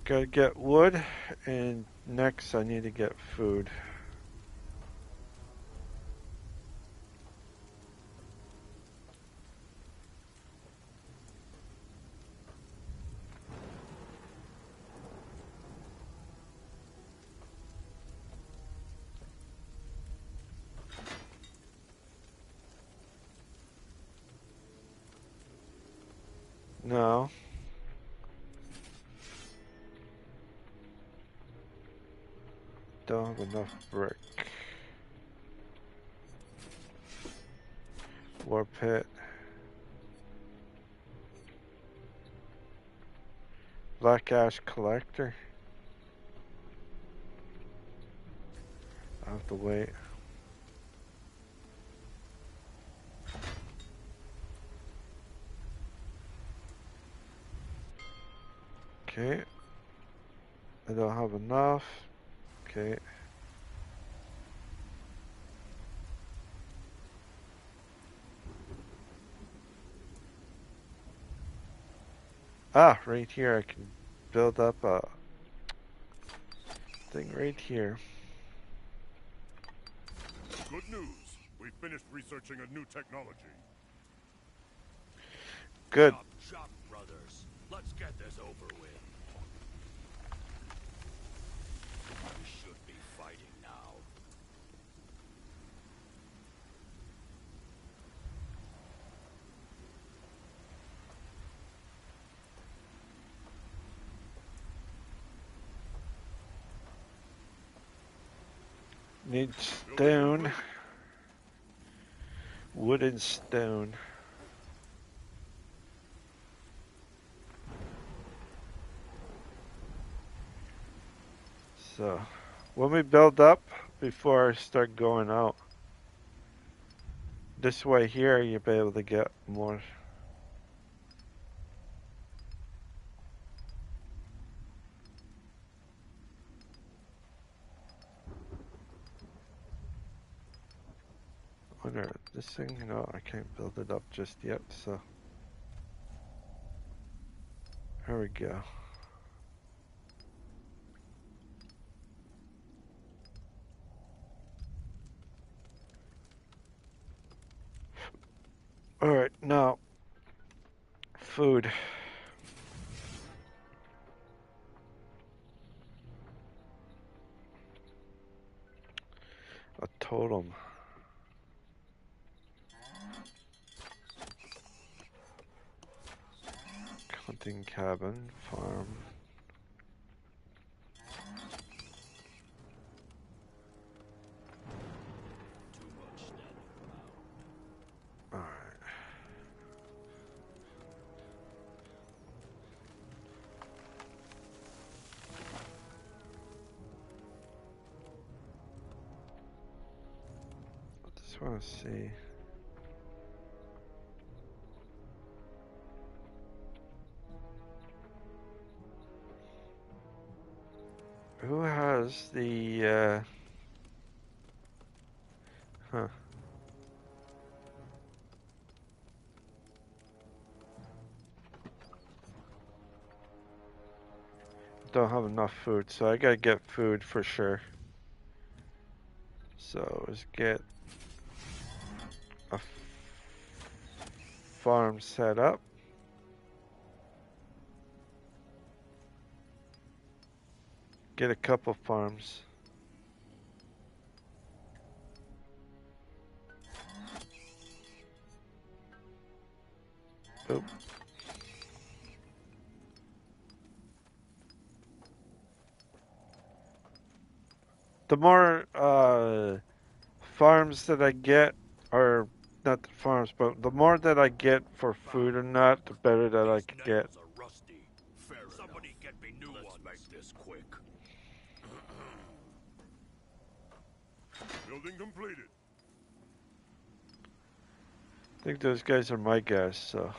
Gotta get wood, and next I need to get food. No. Don't have enough brick. War pit. Black ash collector. I have to wait. Okay. I don't have enough. Okay. Ah, right here I can build up a thing right here. Good news. We've finished researching a new technology. Good. Chop, chop, brothers. Let's get this over with. We should be fighting now. Need stone. Wood and stone. So, when we build up, before I start going out, this way here you'll be able to get more. Wonder, this thing, no, I can't build it up just yet, so. Here we go. Alright, now, food. A totem. Hunting cabin, farm. Alright. I just want to see. Who has the, huh. Don't have enough food, so I gotta get food for sure. So let's get a farm set up. Get a couple farms. Oop. The more farms that I get, or not the farms, but the more that I get for food or not, the better that I can get. Rusty. Somebody get me new ones. Let's make this quick. Building completed. I think those guys are my guys, so.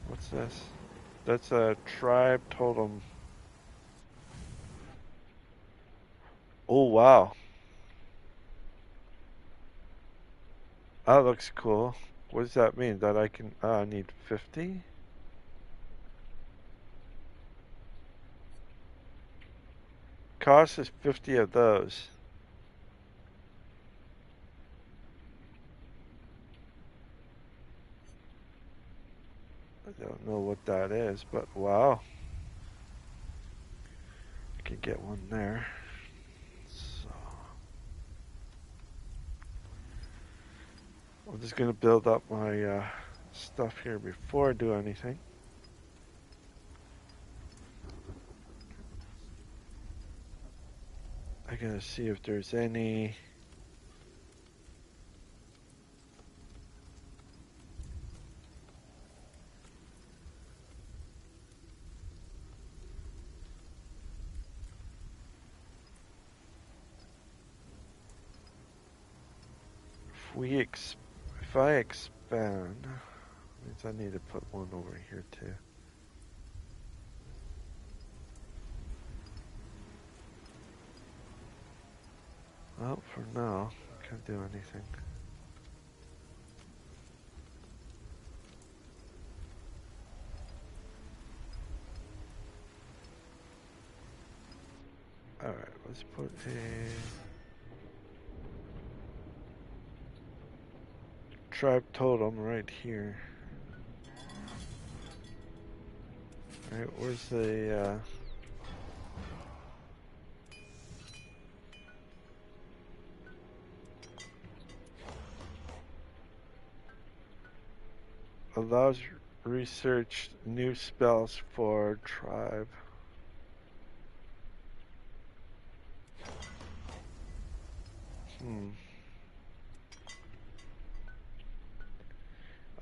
What's this? That's a tribe totem. Oh, wow. That looks cool. What does that mean? That I can, I need 50? Cost is 50 of those. I don't know what that is, but wow. I could get one there. So I'm just gonna build up my stuff here before I do anything. I gotta see if there's any. If I expand, means I need to put one over here too. Well, for now, can't do anything. Alright, let's put a tribe totem right here. Alright, where's the allows research new spells for tribe.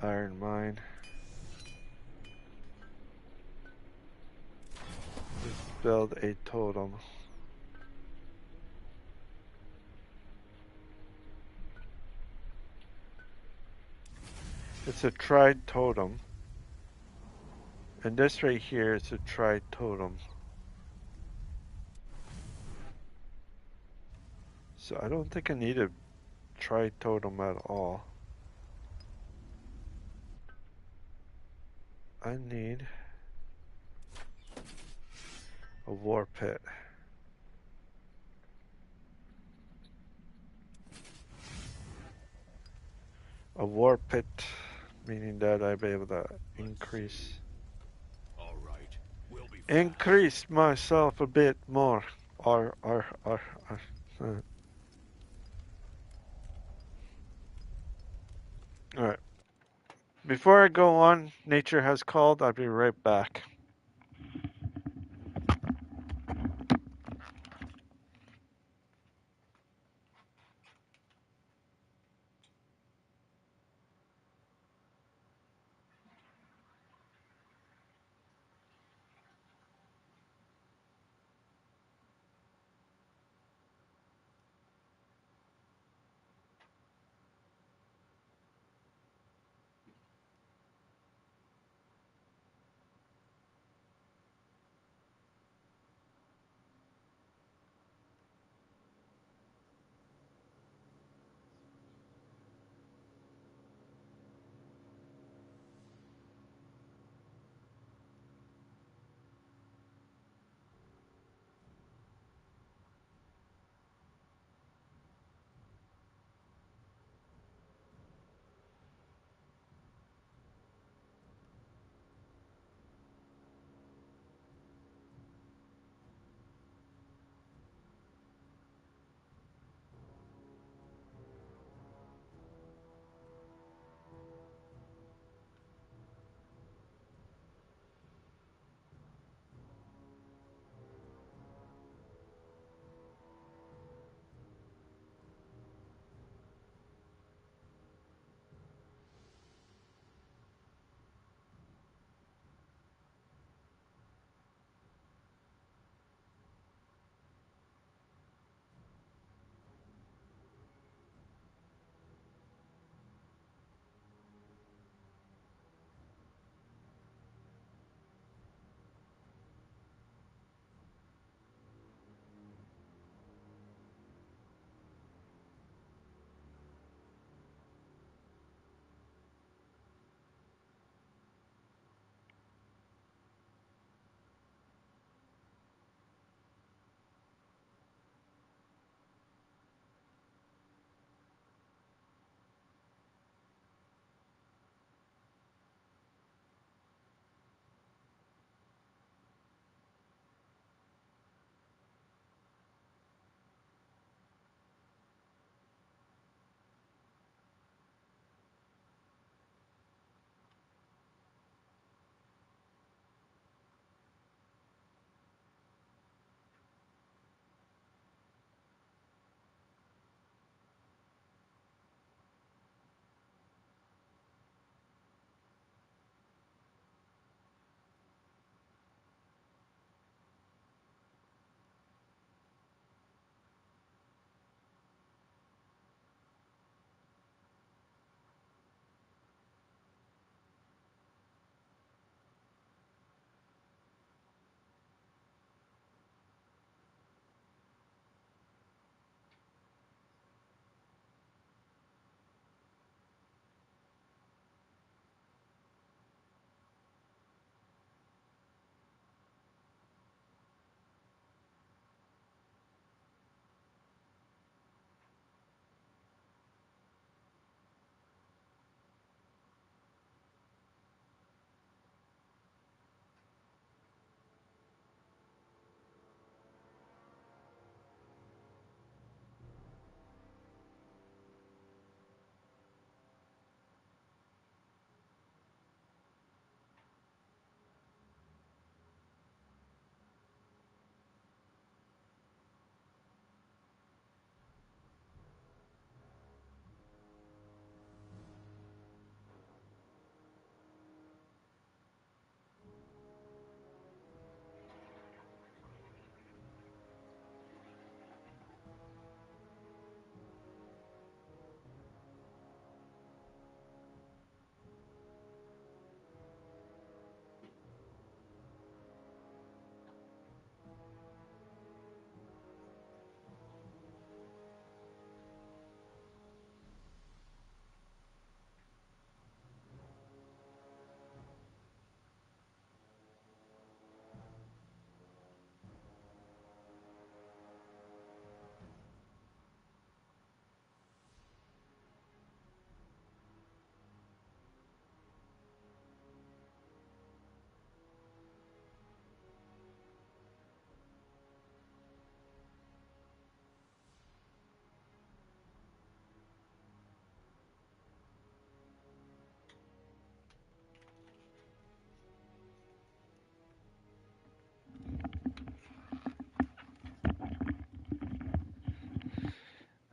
Iron mine. Just build a totem. It's a tried totem. And this right here is a tried totem. So I don't think I need a tried totem at all. I need a war pit. A war pit, meaning that I'll be able to increase increase myself a bit more. Alright. Before I go on, nature has called. I'll be right back.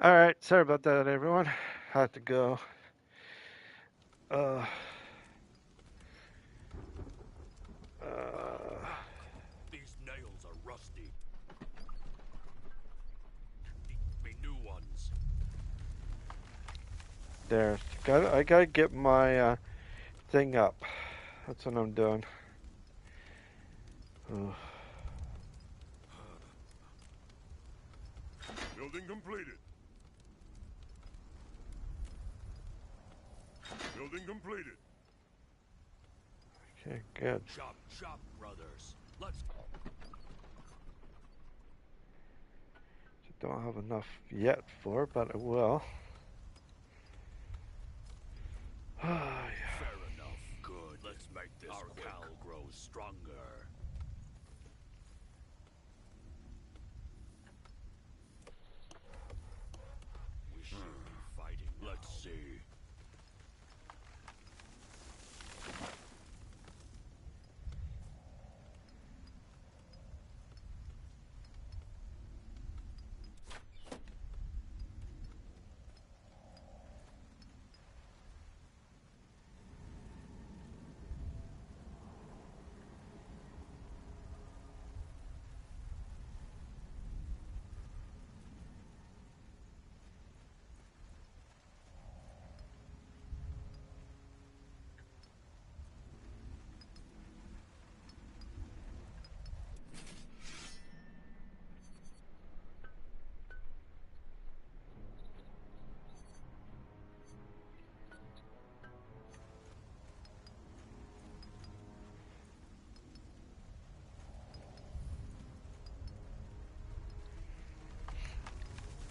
All right, sorry about that, everyone. Had to go. Uh, uh, These nails are rusty. Me new ones. there. I gotta get my thing up. That's what I'm doing. Ugh. Building completed. Building completed. Okay, good. Chop, brothers. Let's. Don't have enough yet for, but I will. Yeah. Fair enough. Good. Let's make this our quick. Cal grows stronger. We should be fighting. Let's see.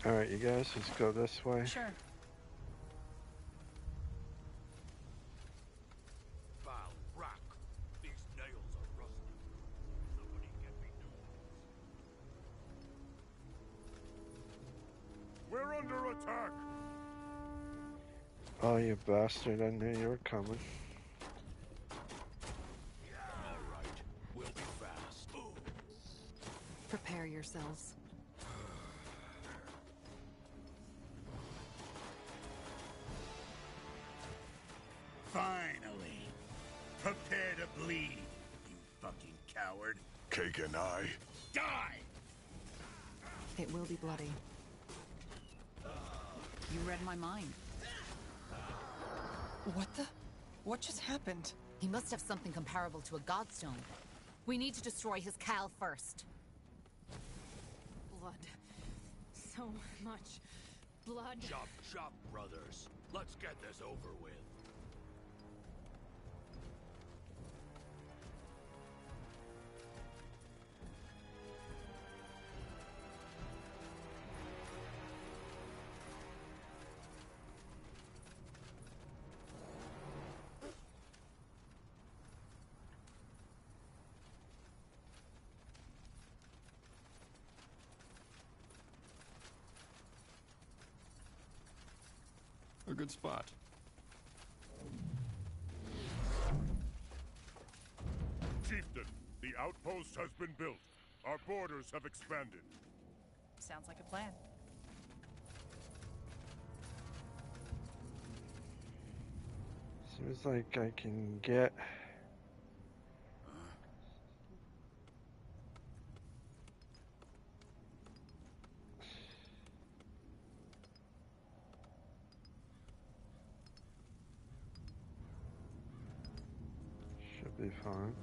All right, you guys, let's go this way. Sure. Foul rock. These nails are rusty. Somebody get me new ones. We're under attack. Oh, you bastard! I knew you were coming. All right. We'll be fast. Prepare yourselves. Finally. Prepare to bleed, you fucking coward. Cake and I. Die! It will be bloody. You read my mind. What the? What just happened? He must have something comparable to a godstone. We need to destroy his Cal first. Blood. So much blood. Chop, brothers. Let's get this over with. A good spot. Chieftain, the outpost has been built. Our borders have expanded. Sounds like a plan. Seems like I can get. Should be fine.